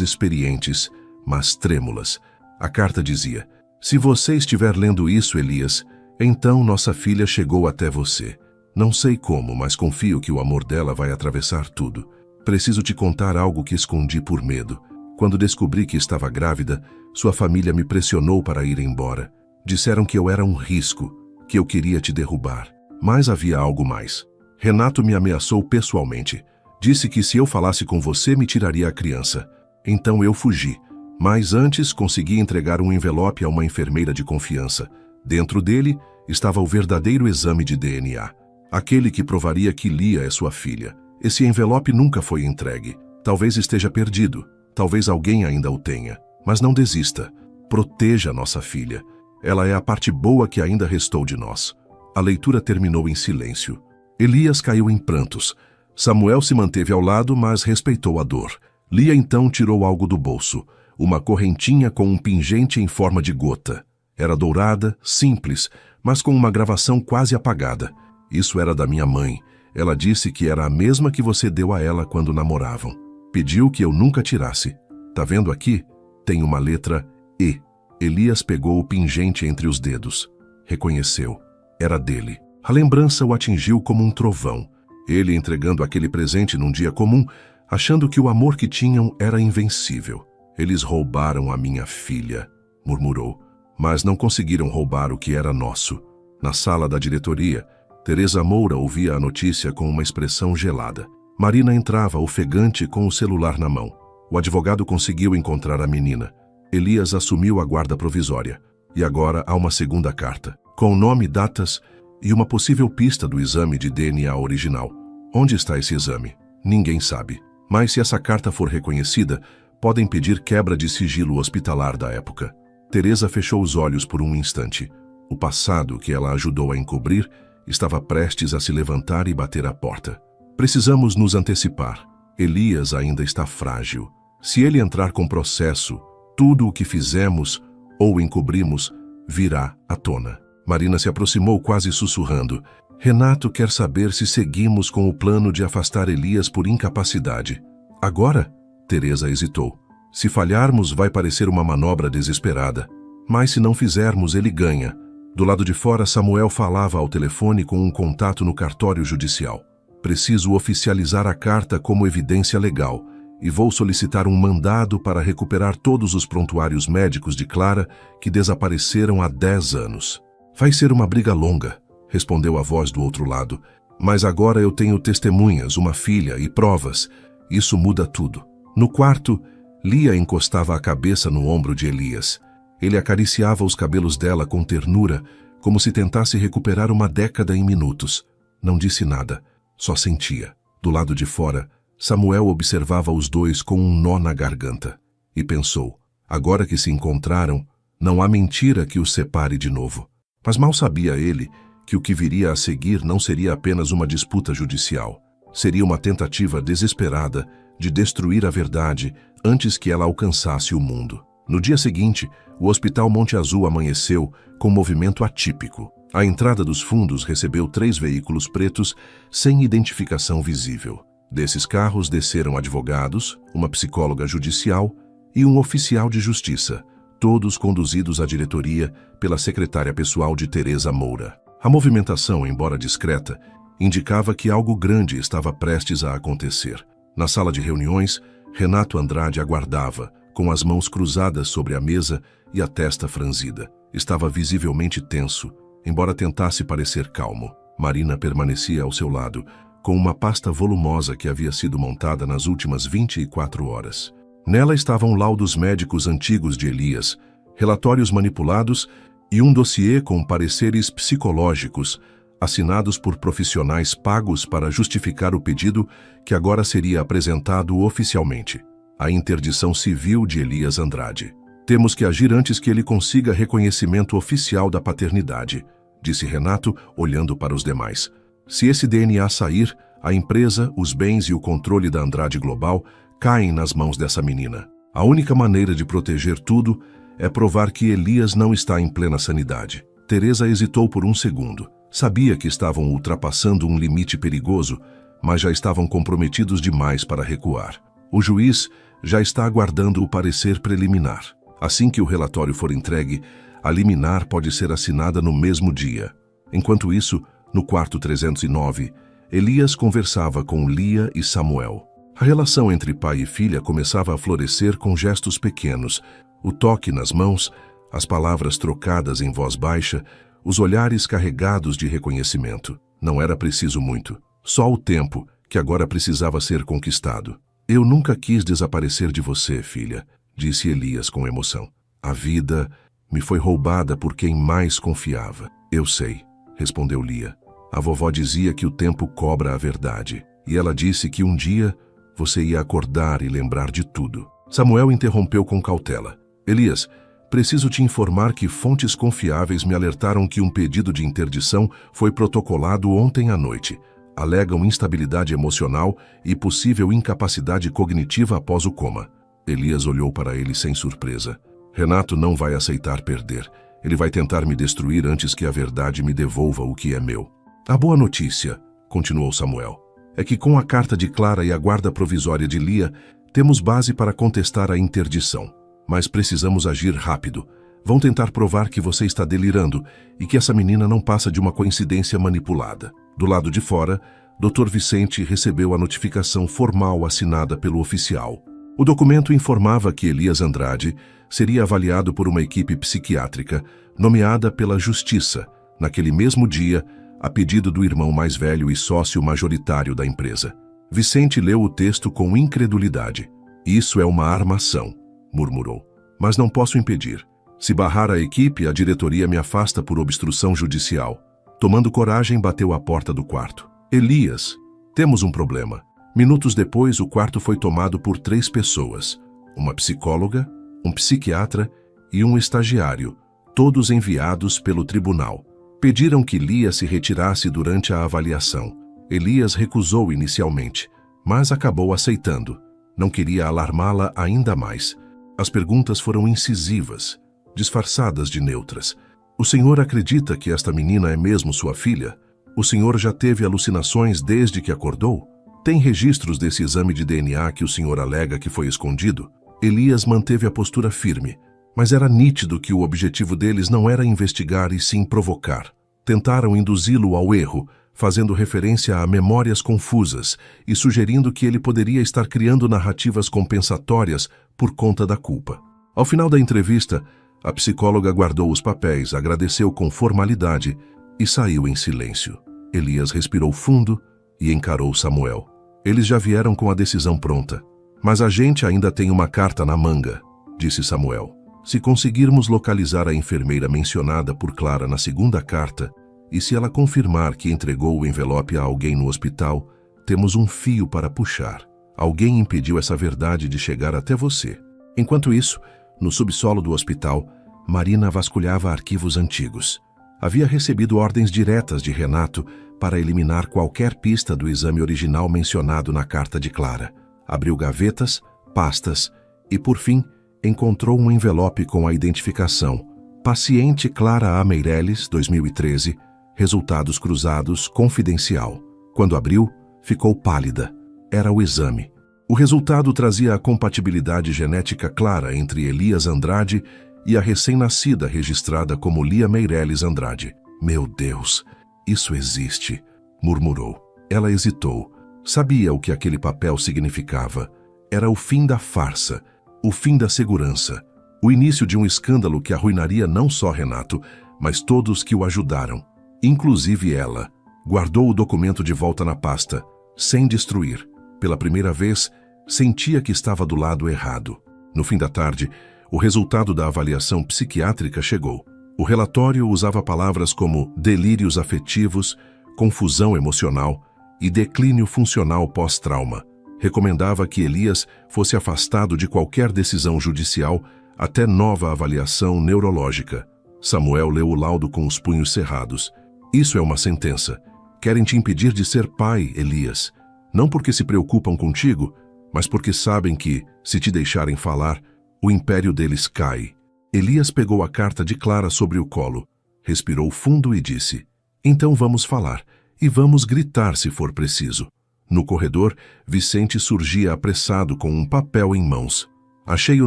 experientes, mas trêmulas. A carta dizia: se você estiver lendo isso, Elias, então nossa filha chegou até você. Não sei como, mas confio que o amor dela vai atravessar tudo. Preciso te contar algo que escondi por medo. Quando descobri que estava grávida, sua família me pressionou para ir embora. Disseram que eu era um risco, que eu queria te derrubar. Mas havia algo mais. Renato me ameaçou pessoalmente. Disse que se eu falasse com você, me tiraria a criança. Então eu fugi. Mas antes consegui entregar um envelope a uma enfermeira de confiança. Dentro dele estava o verdadeiro exame de DNA. Aquele que provaria que Lia é sua filha. Esse envelope nunca foi entregue. Talvez esteja perdido. Talvez alguém ainda o tenha. Mas não desista. Proteja nossa filha. Ela é a parte boa que ainda restou de nós. A leitura terminou em silêncio. Elias caiu em prantos. Samuel se manteve ao lado, mas respeitou a dor. Lia então tirou algo do bolso. Uma correntinha com um pingente em forma de gota. Era dourada, simples, mas com uma gravação quase apagada. Isso era da minha mãe. Ela disse que era a mesma que você deu a ela quando namoravam. Pediu que eu nunca tirasse. Tá vendo aqui? Tem uma letra E. Elias pegou o pingente entre os dedos. Reconheceu. Era dele. A lembrança o atingiu como um trovão. Ele entregando aquele presente num dia comum, achando que o amor que tinham era invencível. Eles roubaram a minha filha, murmurou. Mas não conseguiram roubar o que era nosso. Na sala da diretoria, Teresa Moura ouvia a notícia com uma expressão gelada. Marina entrava ofegante com o celular na mão. O advogado conseguiu encontrar a menina. Elias assumiu a guarda provisória. E agora há uma segunda carta, com nome, datas e uma possível pista do exame de DNA original. Onde está esse exame? Ninguém sabe. Mas se essa carta for reconhecida, podem pedir quebra de sigilo hospitalar da época. Teresa fechou os olhos por um instante. O passado que ela ajudou a encobrir Estava prestes a se levantar e bater à porta. Precisamos nos antecipar. Elias ainda está frágil. Se ele entrar com processo, tudo o que fizemos ou encobrimos virá à tona. Marina se aproximou quase sussurrando. Renato quer saber se seguimos com o plano de afastar Elias por incapacidade. Agora? Teresa hesitou. Se falharmos, vai parecer uma manobra desesperada. Mas se não fizermos, ele ganha. Do lado de fora, Samuel falava ao telefone com um contato no cartório judicial. Preciso oficializar a carta como evidência legal e vou solicitar um mandado para recuperar todos os prontuários médicos de Clara que desapareceram há 10 anos. Vai ser uma briga longa, respondeu a voz do outro lado. Mas agora eu tenho testemunhas, uma filha e provas. Isso muda tudo. No quarto, Lia encostava a cabeça no ombro de Elias. Ele acariciava os cabelos dela com ternura, como se tentasse recuperar uma década em minutos. Não disse nada, só sentia. Do lado de fora, Samuel observava os dois com um nó na garganta. E pensou, agora que se encontraram, não há mentira que os separe de novo. Mas mal sabia ele que o que viria a seguir não seria apenas uma disputa judicial. Seria uma tentativa desesperada de destruir a verdade antes que ela alcançasse o mundo. No dia seguinte, o Hospital Monte Azul amanheceu com movimento atípico. A entrada dos fundos recebeu 3 veículos pretos sem identificação visível. Desses carros desceram advogados, uma psicóloga judicial e um oficial de justiça, todos conduzidos à diretoria pela secretária pessoal de Teresa Moura. A movimentação, embora discreta, indicava que algo grande estava prestes a acontecer. Na sala de reuniões, Renato Andrade aguardava, com as mãos cruzadas sobre a mesa e a testa franzida. Estava visivelmente tenso, embora tentasse parecer calmo. Marina permanecia ao seu lado, com uma pasta volumosa que havia sido montada nas últimas 24 horas. Nela estavam laudos médicos antigos de Elias, relatórios manipulados e um dossiê com pareceres psicológicos, assinados por profissionais pagos para justificar o pedido que agora seria apresentado oficialmente. A interdição civil de Elias Andrade. Temos que agir antes que ele consiga reconhecimento oficial da paternidade, disse Renato, olhando para os demais. Se esse DNA sair, a empresa, os bens e o controle da Andrade Global caem nas mãos dessa menina. A única maneira de proteger tudo é provar que Elias não está em plena sanidade. Teresa hesitou por um segundo. Sabia que estavam ultrapassando um limite perigoso, mas já estavam comprometidos demais para recuar. O juiz já está aguardando o parecer preliminar. Assim que o relatório for entregue, a liminar pode ser assinada no mesmo dia. Enquanto isso, no quarto 309, Elias conversava com Lia e Samuel. A relação entre pai e filha começava a florescer com gestos pequenos, o toque nas mãos, as palavras trocadas em voz baixa, os olhares carregados de reconhecimento. Não era preciso muito, só o tempo, que agora precisava ser conquistado. Eu nunca quis desaparecer de você, filha, disse Elias com emoção. A vida me foi roubada por quem mais confiava. Eu sei, respondeu Lia. A vovó dizia que o tempo cobra a verdade, e ela disse que um dia você ia acordar e lembrar de tudo. Samuel interrompeu com cautela. Elias, preciso te informar que fontes confiáveis me alertaram que um pedido de interdição foi protocolado ontem à noite. Alegam instabilidade emocional e possível incapacidade cognitiva após o coma. Elias olhou para ele sem surpresa. Renato não vai aceitar perder. Ele vai tentar me destruir antes que a verdade me devolva o que é meu. A boa notícia, continuou Samuel, é que com a carta de Clara e a guarda provisória de Lia, temos base para contestar a interdição. Mas precisamos agir rápido. Vão tentar provar que você está delirando e que essa menina não passa de uma coincidência manipulada. Do lado de fora, Dr. Vicente recebeu a notificação formal assinada pelo oficial. O documento informava que Elias Andrade seria avaliado por uma equipe psiquiátrica nomeada pela Justiça, naquele mesmo dia, a pedido do irmão mais velho e sócio majoritário da empresa. Vicente leu o texto com incredulidade. Isso é uma armação, murmurou. Mas não posso impedir. Se barrar a equipe, a diretoria me afasta por obstrução judicial. Tomando coragem, bateu à porta do quarto. Elias, temos um problema. Minutos depois, o quarto foi tomado por 3 pessoas. Uma psicóloga, um psiquiatra e um estagiário, todos enviados pelo tribunal. Pediram que Lia se retirasse durante a avaliação. Elias recusou inicialmente, mas acabou aceitando. Não queria alarmá-la ainda mais. As perguntas foram incisivas, disfarçadas de neutras. O senhor acredita que esta menina é mesmo sua filha? O senhor já teve alucinações desde que acordou? Tem registros desse exame de DNA que o senhor alega que foi escondido? Elias manteve a postura firme, mas era nítido que o objetivo deles não era investigar e sim provocar. Tentaram induzi-lo ao erro, fazendo referência a memórias confusas e sugerindo que ele poderia estar criando narrativas compensatórias por conta da culpa. Ao final da entrevista, a psicóloga guardou os papéis, agradeceu com formalidade e saiu em silêncio. Elias respirou fundo e encarou Samuel. Eles já vieram com a decisão pronta. Mas a gente ainda tem uma carta na manga, disse Samuel. Se conseguirmos localizar a enfermeira mencionada por Clara na segunda carta, e se ela confirmar que entregou o envelope a alguém no hospital, temos um fio para puxar. Alguém impediu essa verdade de chegar até você. Enquanto isso, no subsolo do hospital, Marina vasculhava arquivos antigos. Havia recebido ordens diretas de Renato para eliminar qualquer pista do exame original mencionado na carta de Clara. Abriu gavetas, pastas e, por fim, encontrou um envelope com a identificação Paciente Clara A. Meirelles, 2013, resultados cruzados, confidencial. Quando abriu, ficou pálida. Era o exame. O resultado trazia a compatibilidade genética clara entre Elias Andrade e a recém-nascida registrada como Lia Meirelles Andrade. Meu Deus, isso existe, murmurou. Ela hesitou. Sabia o que aquele papel significava. Era o fim da farsa, o fim da segurança, o início de um escândalo que arruinaria não só Renato, mas todos que o ajudaram, inclusive ela. Guardou o documento de volta na pasta, sem destruir. Pela primeira vez, sentia que estava do lado errado. No fim da tarde, o resultado da avaliação psiquiátrica chegou. O relatório usava palavras como delírios afetivos, confusão emocional e declínio funcional pós-trauma. Recomendava que Elias fosse afastado de qualquer decisão judicial até nova avaliação neurológica. Samuel leu o laudo com os punhos cerrados. Isso é uma sentença. Querem te impedir de ser pai, Elias. Não porque se preocupam contigo, mas porque sabem que, se te deixarem falar, o império deles cai. Elias pegou a carta de Clara sobre o colo, respirou fundo e disse: então vamos falar, e vamos gritar se for preciso. No corredor, Vicente surgia apressado com um papel em mãos. Achei o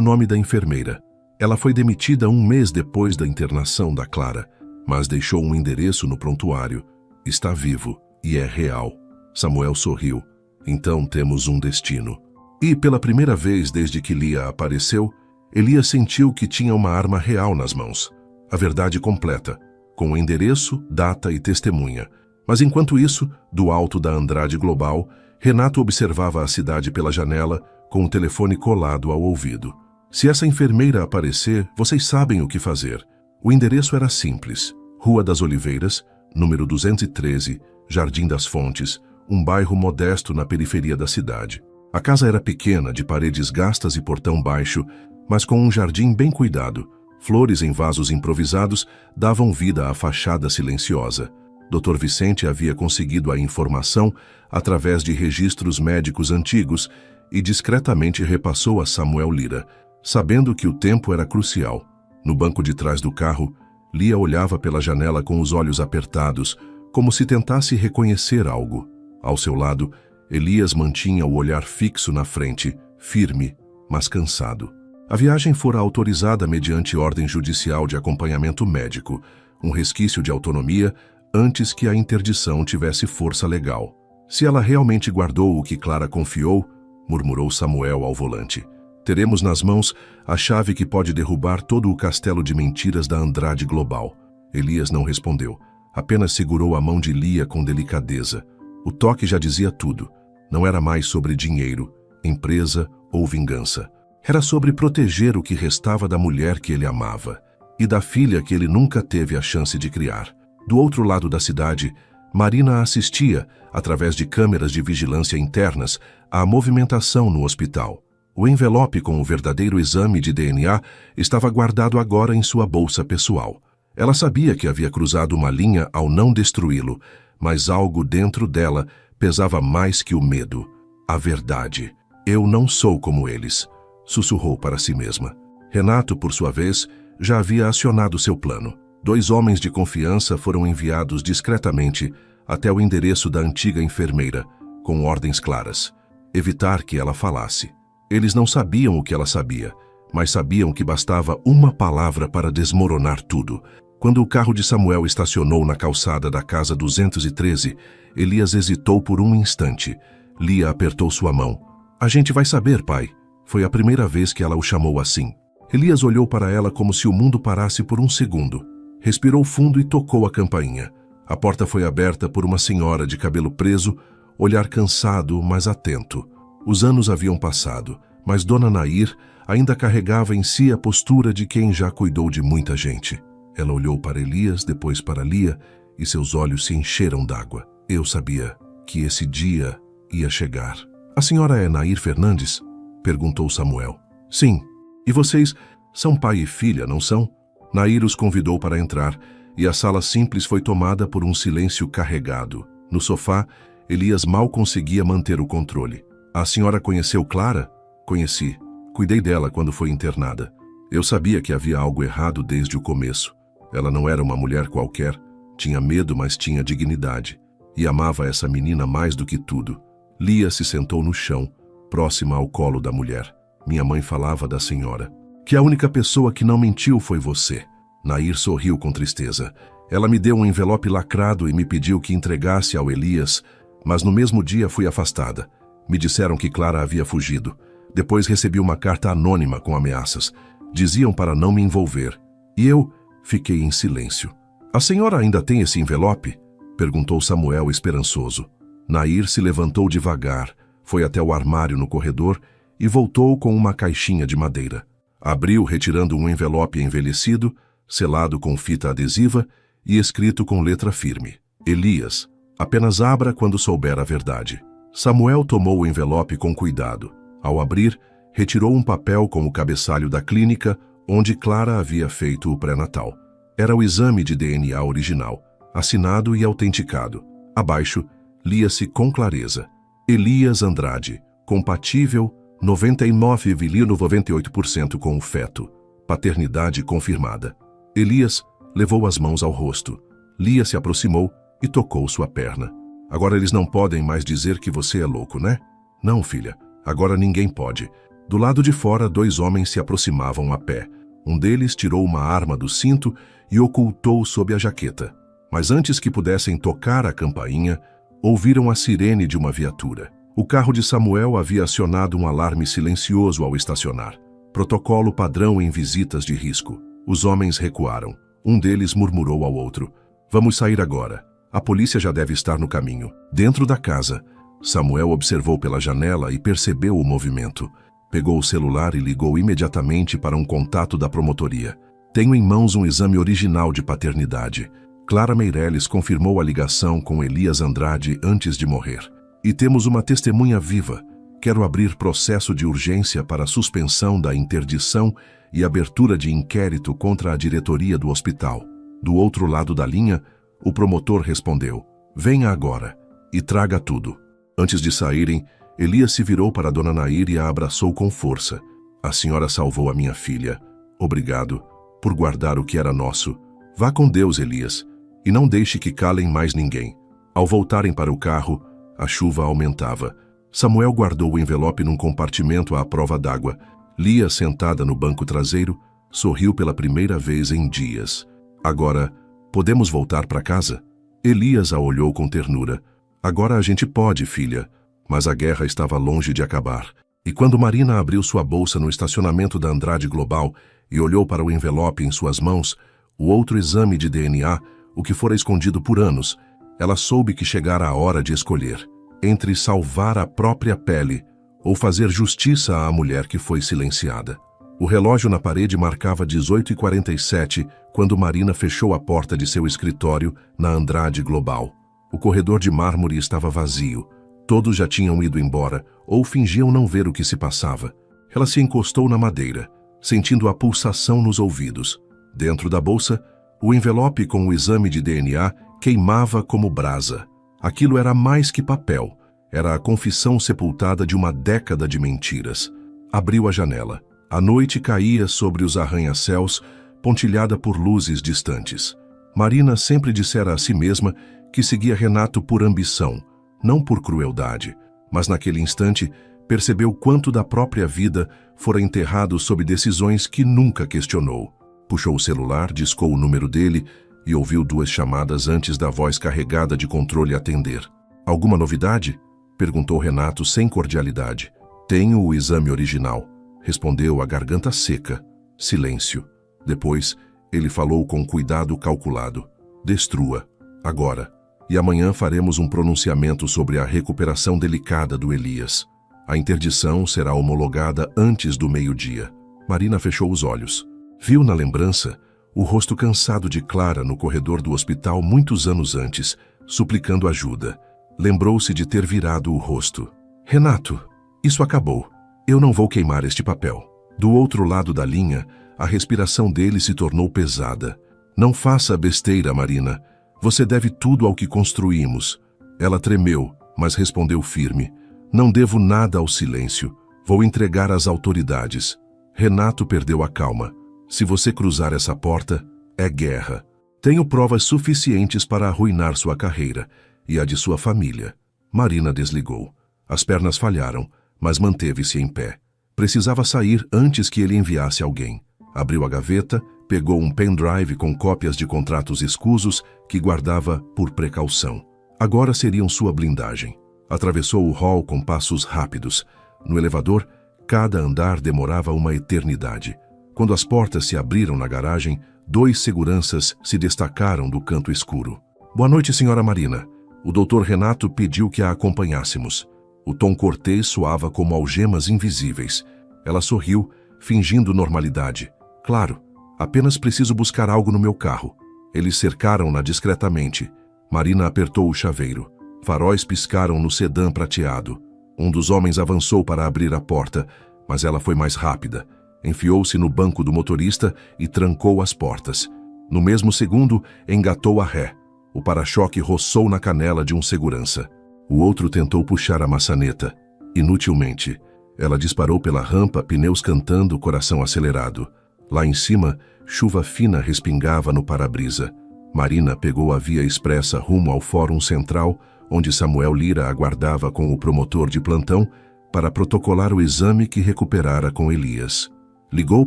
nome da enfermeira. Ela foi demitida 1 mês depois da internação da Clara, mas deixou um endereço no prontuário. Está vivo e é real. Samuel sorriu. Então temos um destino. E pela primeira vez desde que Lia apareceu, Elias sentiu que tinha uma arma real nas mãos. A verdade completa, com endereço, data e testemunha. Mas enquanto isso, do alto da Andrade Global, Renato observava a cidade pela janela, com o telefone colado ao ouvido. Se essa enfermeira aparecer, vocês sabem o que fazer. O endereço era simples. Rua das Oliveiras, número 213, Jardim das Fontes, um bairro modesto na periferia da cidade. A casa era pequena, de paredes gastas e portão baixo, mas com um jardim bem cuidado. Flores em vasos improvisados davam vida à fachada silenciosa. Dr. Vicente havia conseguido a informação através de registros médicos antigos e discretamente repassou a Samuel Lira, sabendo que o tempo era crucial. No banco de trás do carro, Lia olhava pela janela com os olhos apertados, como se tentasse reconhecer algo. Ao seu lado, Elias mantinha o olhar fixo na frente, firme, mas cansado. A viagem fora autorizada mediante ordem judicial de acompanhamento médico, um resquício de autonomia antes que a interdição tivesse força legal. Se ela realmente guardou o que Clara confiou, murmurou Samuel ao volante, teremos nas mãos a chave que pode derrubar todo o castelo de mentiras da Andrade Global. Elias não respondeu, apenas segurou a mão de Lia com delicadeza. O toque já dizia tudo. Não era mais sobre dinheiro, empresa ou vingança. Era sobre proteger o que restava da mulher que ele amava e da filha que ele nunca teve a chance de criar. Do outro lado da cidade, Marina assistia, através de câmeras de vigilância internas, à movimentação no hospital. O envelope com o verdadeiro exame de DNA estava guardado agora em sua bolsa pessoal. Ela sabia que havia cruzado uma linha ao não destruí-lo, mas algo dentro dela pesava mais que o medo. A verdade. Eu não sou como eles, sussurrou para si mesma. Renato, por sua vez, já havia acionado seu plano. 2 homens de confiança foram enviados discretamente até o endereço da antiga enfermeira, com ordens claras: evitar que ela falasse. Eles não sabiam o que ela sabia, mas sabiam que bastava uma palavra para desmoronar tudo. Quando o carro de Samuel estacionou na calçada da casa 213, Elias hesitou por um instante. Lia apertou sua mão. A gente vai saber, pai. Foi a primeira vez que ela o chamou assim. Elias olhou para ela como se o mundo parasse por um segundo. Respirou fundo e tocou a campainha. A porta foi aberta por uma senhora de cabelo preso, olhar cansado, mas atento. Os anos haviam passado, mas Dona Nair ainda carregava em si a postura de quem já cuidou de muita gente. Ela olhou para Elias, depois para Lia, e seus olhos se encheram d'água. Eu sabia que esse dia ia chegar. A senhora é Nair Fernandes? Perguntou Samuel. Sim. E vocês são pai e filha, não são? Nair os convidou para entrar, e a sala simples foi tomada por um silêncio carregado. No sofá, Elias mal conseguia manter o controle. A senhora conheceu Clara? Conheci. Cuidei dela quando foi internada. Eu sabia que havia algo errado desde o começo. Ela não era uma mulher qualquer. Tinha medo, mas tinha dignidade. E amava essa menina mais do que tudo. Lia se sentou no chão, próxima ao colo da mulher. Minha mãe falava da senhora. Que a única pessoa que não mentiu foi você. Nair sorriu com tristeza. Ela me deu um envelope lacrado e me pediu que entregasse ao Elias, mas no mesmo dia fui afastada. Me disseram que Clara havia fugido. Depois recebi uma carta anônima com ameaças. Diziam para não me envolver. E eu fiquei em silêncio. A senhora ainda tem esse envelope? Perguntou Samuel esperançoso. Nair se levantou devagar, foi até o armário no corredor e voltou com uma caixinha de madeira. Abriu, retirando um envelope envelhecido, selado com fita adesiva e escrito com letra firme. Elias, apenas abra quando souber a verdade. Samuel tomou o envelope com cuidado. Ao abrir, retirou um papel com o cabeçalho da clínica onde Clara havia feito o pré-natal. Era o exame de DNA original, assinado e autenticado. Abaixo, lia-se com clareza: Elias Andrade, compatível 99,98% com o feto. Paternidade confirmada. Elias levou as mãos ao rosto. Lia se aproximou e tocou sua perna. Agora eles não podem mais dizer que você é louco, né? Não, filha. Agora ninguém pode. Do lado de fora, 2 homens se aproximavam a pé. Um deles tirou uma arma do cinto e ocultou sob a jaqueta. Mas antes que pudessem tocar a campainha, ouviram a sirene de uma viatura. O carro de Samuel havia acionado um alarme silencioso ao estacionar. Protocolo padrão em visitas de risco. Os homens recuaram. Um deles murmurou ao outro: Vamos sair agora. A polícia já deve estar no caminho. Dentro da casa, Samuel observou pela janela e percebeu o movimento. Pegou o celular e ligou imediatamente para um contato da promotoria. Tenho em mãos um exame original de paternidade. Clara Meireles confirmou a ligação com Elias Andrade antes de morrer. E temos uma testemunha viva. Quero abrir processo de urgência para a suspensão da interdição e abertura de inquérito contra a diretoria do hospital. Do outro lado da linha, o promotor respondeu: Venha agora e traga tudo. Antes de saírem, Elias se virou para Dona Nair e a abraçou com força. A senhora salvou a minha filha. Obrigado por guardar o que era nosso. Vá com Deus, Elias, e não deixe que calem mais ninguém. Ao voltarem para o carro, a chuva aumentava. Samuel guardou o envelope num compartimento à prova d'água. Lia, sentada no banco traseiro, sorriu pela primeira vez em dias. Agora, podemos voltar para casa? Elias a olhou com ternura. Agora a gente pode, filha. Mas a guerra estava longe de acabar. E quando Marina abriu sua bolsa no estacionamento da Andrade Global e olhou para o envelope em suas mãos, o outro exame de DNA, o que fora escondido por anos, ela soube que chegara a hora de escolher entre salvar a própria pele ou fazer justiça à mulher que foi silenciada. O relógio na parede marcava 18h47 quando Marina fechou a porta de seu escritório na Andrade Global. O corredor de mármore estava vazio. Todos já tinham ido embora ou fingiam não ver o que se passava. Ela se encostou na madeira, sentindo a pulsação nos ouvidos. Dentro da bolsa, O envelope com o exame de DNA queimava como brasa. Aquilo era mais que papel. Era a confissão sepultada de uma década de mentiras. Abriu a janela. A noite caía sobre os arranha-céus, pontilhada por luzes distantes. Marina sempre dissera a si mesma que seguia Renato por ambição, não por crueldade, mas naquele instante percebeu quanto da própria vida fora enterrado sob decisões que nunca questionou. Puxou o celular, discou o número dele e ouviu 2 chamadas antes da voz carregada de controle atender. "Alguma novidade?" perguntou Renato sem cordialidade. "Tenho o exame original", respondeu a garganta seca. Silêncio. Depois, ele falou com cuidado calculado. "Destrua. Agora. E amanhã faremos um pronunciamento sobre a recuperação delicada do Elias. A interdição será homologada antes do meio-dia." Marina fechou os olhos. Viu na lembrança o rosto cansado de Clara no corredor do hospital muitos anos antes, suplicando ajuda. Lembrou-se de ter virado o rosto. "Renato, isso acabou. Eu não vou queimar este papel." Do outro lado da linha, a respiração dele se tornou pesada. "Não faça besteira, Marina. Você deve tudo ao que construímos." Ela tremeu, mas respondeu firme. "Não devo nada ao silêncio. Vou entregar às autoridades." Renato perdeu a calma. "Se você cruzar essa porta, é guerra. Tenho provas suficientes para arruinar sua carreira e a de sua família." Marina desligou. As pernas falharam, mas manteve-se em pé. Precisava sair antes que ele enviasse alguém. Abriu a gaveta, pegou um pendrive com cópias de contratos escusos que guardava por precaução. Agora seriam sua blindagem. Atravessou o hall com passos rápidos. No elevador, cada andar demorava uma eternidade. Quando as portas se abriram na garagem, 2 seguranças se destacaram do canto escuro. "Boa noite, senhora Marina. O Dr. Renato pediu que a acompanhássemos." O tom cortês soava como algemas invisíveis. Ela sorriu, fingindo normalidade. "Claro, apenas preciso buscar algo no meu carro." Eles cercaram-na discretamente. Marina apertou o chaveiro. Faróis piscaram no sedã prateado. Um dos homens avançou para abrir a porta, mas ela foi mais rápida. Enfiou-se no banco do motorista e trancou as portas. No mesmo segundo, engatou a ré. O para-choque roçou na canela de um segurança. O outro tentou puxar a maçaneta. Inutilmente. Ela disparou pela rampa, pneus cantando, coração acelerado. Lá em cima, chuva fina respingava no para-brisa. Marina pegou a via expressa rumo ao Fórum Central, onde Samuel Lira aguardava com o promotor de plantão para protocolar o exame que recuperara com Elias. Ligou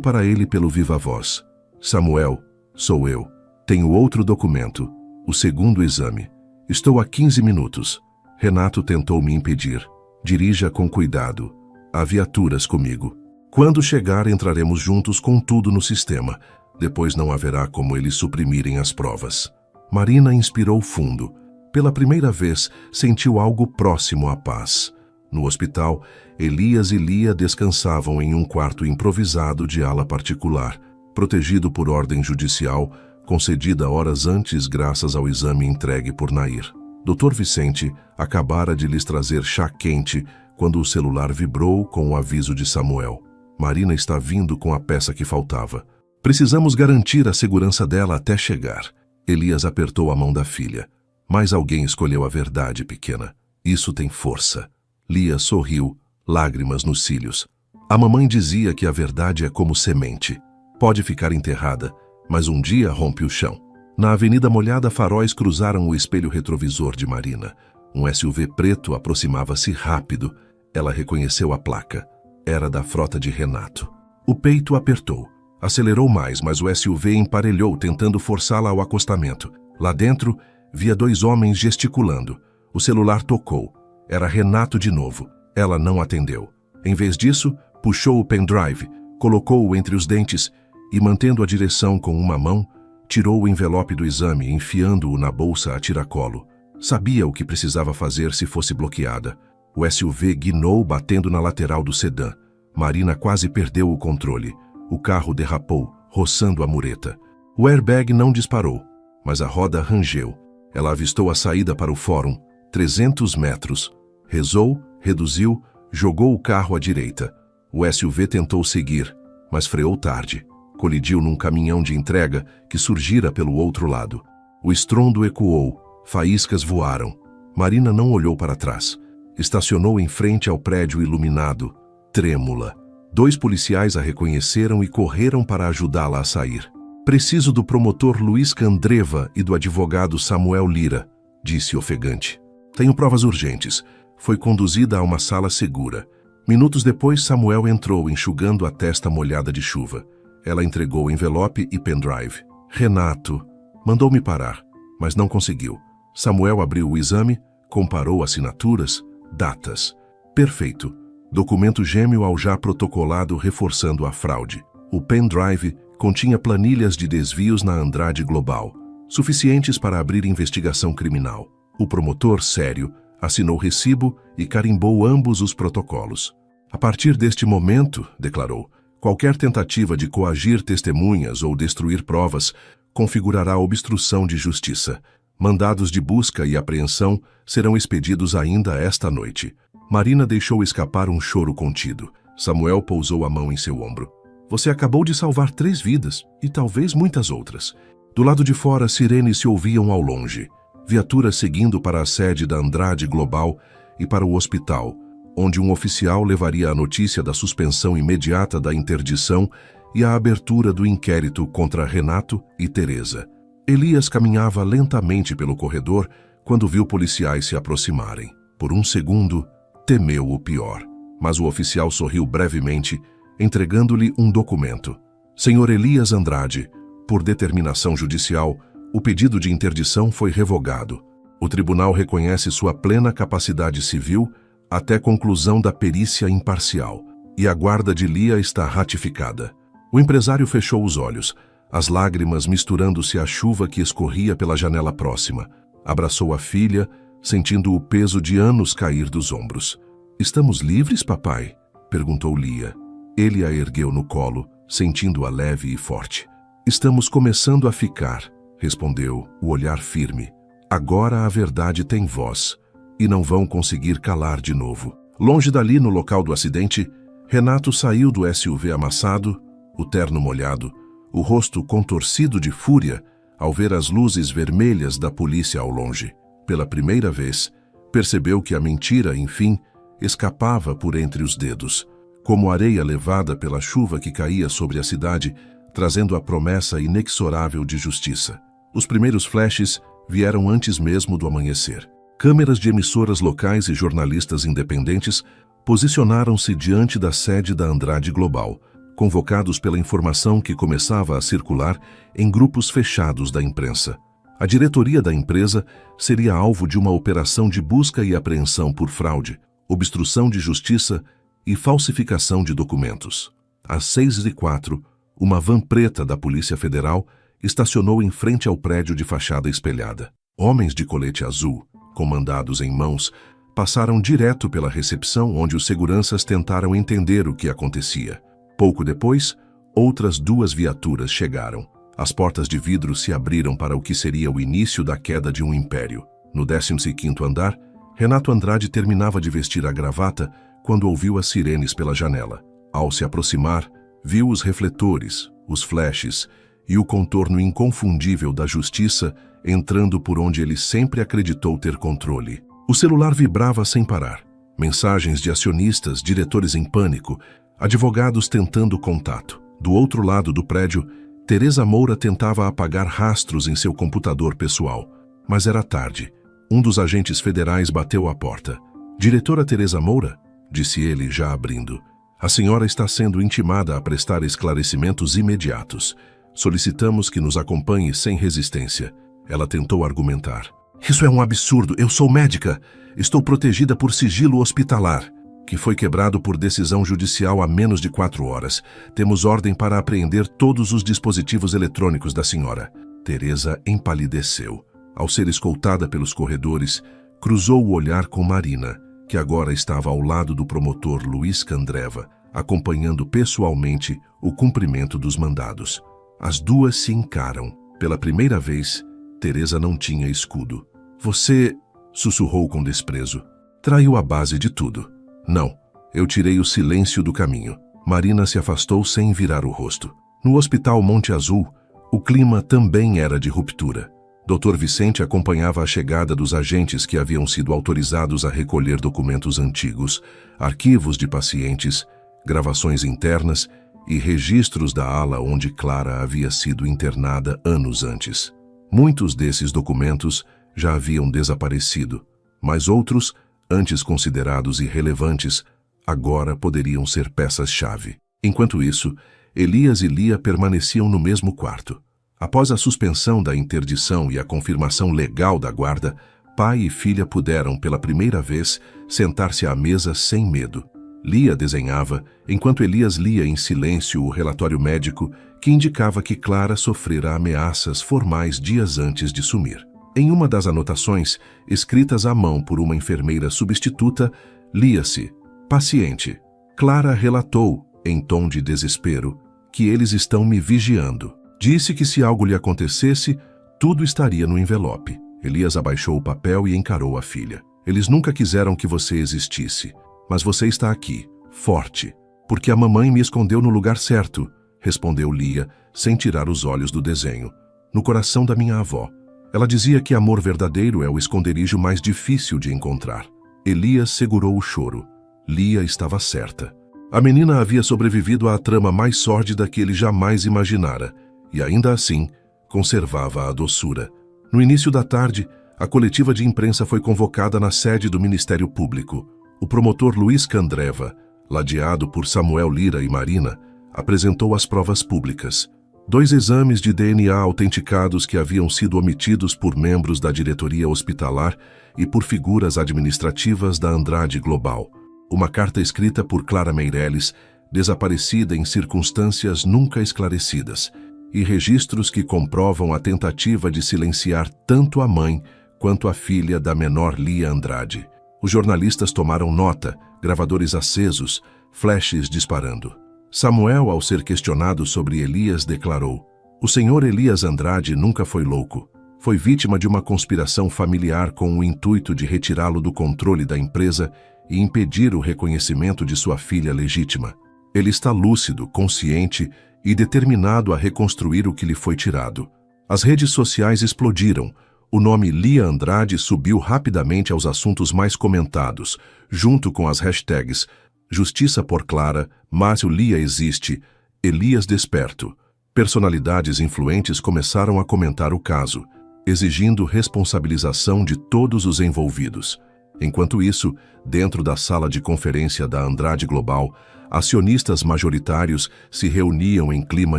para ele pelo viva-voz. "Samuel, sou eu. Tenho outro documento. O segundo exame. Estou há 15 minutos. Renato tentou me impedir. Dirija com cuidado. Há viaturas comigo. Quando chegar, entraremos juntos com tudo no sistema. Depois não haverá como eles suprimirem as provas." Marina inspirou fundo. Pela primeira vez, sentiu algo próximo à paz. No hospital, Elias e Lia descansavam em um quarto improvisado de ala particular, protegido por ordem judicial, concedida horas antes graças ao exame entregue por Nair. Dr. Vicente acabara de lhes trazer chá quente quando o celular vibrou com o aviso de Samuel. "Marina está vindo com a peça que faltava. Precisamos garantir a segurança dela até chegar." Elias apertou a mão da filha. "Mas alguém escolheu a verdade, pequena. Isso tem força." Lia sorriu, lágrimas nos cílios. "A mamãe dizia que a verdade é como semente. Pode ficar enterrada, mas um dia rompe o chão." Na avenida molhada, faróis cruzaram o espelho retrovisor de Marina. Um SUV preto aproximava-se rápido. Ela reconheceu a placa. Era da frota de Renato. O peito apertou. Acelerou mais, mas o SUV emparelhou, tentando forçá-la ao acostamento. Lá dentro, via 2 homens gesticulando. O celular tocou. Era Renato de novo. Ela não atendeu. Em vez disso, puxou o pendrive, colocou-o entre os dentes e, mantendo a direção com uma mão, tirou o envelope do exame, enfiando-o na bolsa a tiracolo. Sabia o que precisava fazer se fosse bloqueada. O SUV guinou, batendo na lateral do sedã. Marina quase perdeu o controle. O carro derrapou, roçando a mureta. O airbag não disparou, mas a roda rangeu. Ela avistou a saída para o fórum, 300 metros. Rezou, reduziu, jogou o carro à direita. O SUV tentou seguir, mas freou tarde. colidiu num caminhão de entrega que surgira pelo outro lado. O estrondo ecoou, faíscas voaram. Marina não olhou para trás. Estacionou em frente ao prédio iluminado, trêmula. 2 policiais a reconheceram e correram para ajudá-la a sair. Preciso do promotor Luiz Candreva e do advogado Samuel Lira, disse ofegante. Tenho provas urgentes. Foi conduzida a uma sala segura. Minutos depois, Samuel entrou, enxugando a testa molhada de chuva. Ela entregou o envelope e pendrive. Renato mandou-me parar, mas não conseguiu. Samuel abriu o exame, comparou assinaturas, datas. Perfeito. Documento gêmeo ao já protocolado reforçando a fraude. O pendrive continha planilhas de desvios na Andrade Global, suficientes para abrir investigação criminal. O promotor, sério, assinou recibo e carimbou ambos os protocolos. A partir deste momento, declarou, qualquer tentativa de coagir testemunhas ou destruir provas configurará obstrução de justiça. Mandados de busca e apreensão serão expedidos ainda esta noite. Marina deixou escapar um choro contido. Samuel pousou a mão em seu ombro. Você acabou de salvar 3 vidas, e talvez muitas outras. Do lado de fora, sirenes se ouviam ao longe. Viaturas seguindo para a sede da Andrade Global e para o hospital, onde um oficial levaria a notícia da suspensão imediata da interdição e a abertura do inquérito contra Renato e Teresa. Elias caminhava lentamente pelo corredor quando viu policiais se aproximarem. Por um segundo, temeu o pior, mas o oficial sorriu brevemente, entregando-lhe um documento. Senhor Elias Andrade, por determinação judicial, o pedido de interdição foi revogado. O tribunal reconhece sua plena capacidade civil até conclusão da perícia imparcial, e a guarda de Lia está ratificada. O empresário fechou os olhos, as lágrimas misturando-se à chuva que escorria pela janela próxima. Abraçou a filha, sentindo o peso de anos cair dos ombros. Estamos livres, papai? Perguntou Lia. Ele a ergueu no colo, sentindo-a leve e forte. Estamos começando a ficar, respondeu, o olhar firme. Agora a verdade tem voz, e não vão conseguir calar de novo. Longe dali, no local do acidente, Renato saiu do SUV amassado, o terno molhado, o rosto contorcido de fúria ao ver as luzes vermelhas da polícia ao longe. Pela primeira vez, percebeu que a mentira, enfim, escapava por entre os dedos, como areia levada pela chuva que caía sobre a cidade, trazendo a promessa inexorável de justiça. Os primeiros flashes vieram antes mesmo do amanhecer. Câmeras de emissoras locais e jornalistas independentes posicionaram-se diante da sede da Andrade Global, convocados pela informação que começava a circular em grupos fechados da imprensa. A diretoria da empresa seria alvo de uma operação de busca e apreensão por fraude, obstrução de justiça e falsificação de documentos. Às 6h04, uma van preta da Polícia Federal estacionou em frente ao prédio de fachada espelhada. Homens de colete azul, comandados em mãos, passaram direto pela recepção onde os seguranças tentaram entender o que acontecia. Pouco depois, outras 2 viaturas chegaram. As portas de vidro se abriram para o que seria o início da queda de um império. No 15º andar, Renato Andrade terminava de vestir a gravata quando ouviu as sirenes pela janela. Ao se aproximar, viu os refletores, os flashes e o contorno inconfundível da justiça entrando por onde ele sempre acreditou ter controle. O celular vibrava sem parar. Mensagens de acionistas, diretores em pânico, advogados tentando contato. Do outro lado do prédio, Teresa Moura tentava apagar rastros em seu computador pessoal. Mas era tarde. Um dos agentes federais bateu à porta. Diretora Teresa Moura? Disse ele, já abrindo. A senhora está sendo intimada a prestar esclarecimentos imediatos. Solicitamos que nos acompanhe sem resistência. Ela tentou argumentar. Isso é um absurdo. Eu sou médica. Estou protegida por sigilo hospitalar, que foi quebrado por decisão judicial há menos de 4 horas. Temos ordem para apreender todos os dispositivos eletrônicos da senhora. Teresa empalideceu. Ao ser escoltada pelos corredores, cruzou o olhar com Marina, que agora estava ao lado do promotor Luiz Candreva, acompanhando pessoalmente o cumprimento dos mandados. As duas se encaram. Pela primeira vez, Teresa não tinha escudo. Você, sussurrou com desprezo, traiu a base de tudo. Não, eu tirei o silêncio do caminho. Marina se afastou sem virar o rosto. No Hospital Monte Azul, o clima também era de ruptura. Dr. Vicente acompanhava a chegada dos agentes que haviam sido autorizados a recolher documentos antigos, arquivos de pacientes, gravações internas e registros da ala onde Clara havia sido internada anos antes. Muitos desses documentos já haviam desaparecido, mas outros, antes considerados irrelevantes, agora poderiam ser peças-chave. Enquanto isso, Elias e Lia permaneciam no mesmo quarto. Após a suspensão da interdição e a confirmação legal da guarda, pai e filha puderam, pela primeira vez, sentar-se à mesa sem medo. Lia desenhava, enquanto Elias lia em silêncio o relatório médico que indicava que Clara sofrera ameaças formais dias antes de sumir. Em uma das anotações, escritas à mão por uma enfermeira substituta, lia-se: paciente. Clara relatou, em tom de desespero, que eles estão me vigiando. Disse que se algo lhe acontecesse, tudo estaria no envelope. Elias abaixou o papel e encarou a filha. Eles nunca quiseram que você existisse, mas você está aqui, forte, porque a mamãe me escondeu no lugar certo, respondeu Lia, sem tirar os olhos do desenho. No coração da minha avó. Ela dizia que amor verdadeiro é o esconderijo mais difícil de encontrar. Elias segurou o choro. Lia estava certa. A menina havia sobrevivido à trama mais sórdida que ele jamais imaginara, e ainda assim, conservava a doçura. No início da tarde, a coletiva de imprensa foi convocada na sede do Ministério Público. O promotor Luiz Candreva, ladeado por Samuel Lira e Marina, apresentou as provas públicas. 2 exames de DNA autenticados que haviam sido omitidos por membros da diretoria hospitalar e por figuras administrativas da Andrade Global. Uma carta escrita por Clara Meireles, desaparecida em circunstâncias nunca esclarecidas, e registros que comprovam a tentativa de silenciar tanto a mãe quanto a filha da menor Lia Andrade. Os jornalistas tomaram nota, gravadores acesos, flashes disparando. Samuel, ao ser questionado sobre Elias, declarou: o senhor Elias Andrade nunca foi louco. Foi vítima de uma conspiração familiar com o intuito de retirá-lo do controle da empresa e impedir o reconhecimento de sua filha legítima. Ele está lúcido, consciente e determinado a reconstruir o que lhe foi tirado. As redes sociais explodiram. O nome Lia Andrade subiu rapidamente aos assuntos mais comentados, junto com as hashtags Justiça por Clara, Márcio Lia existe, Elias desperto. Personalidades influentes começaram a comentar o caso, exigindo responsabilização de todos os envolvidos. Enquanto isso, dentro da sala de conferência da Andrade Global, acionistas majoritários se reuniam em clima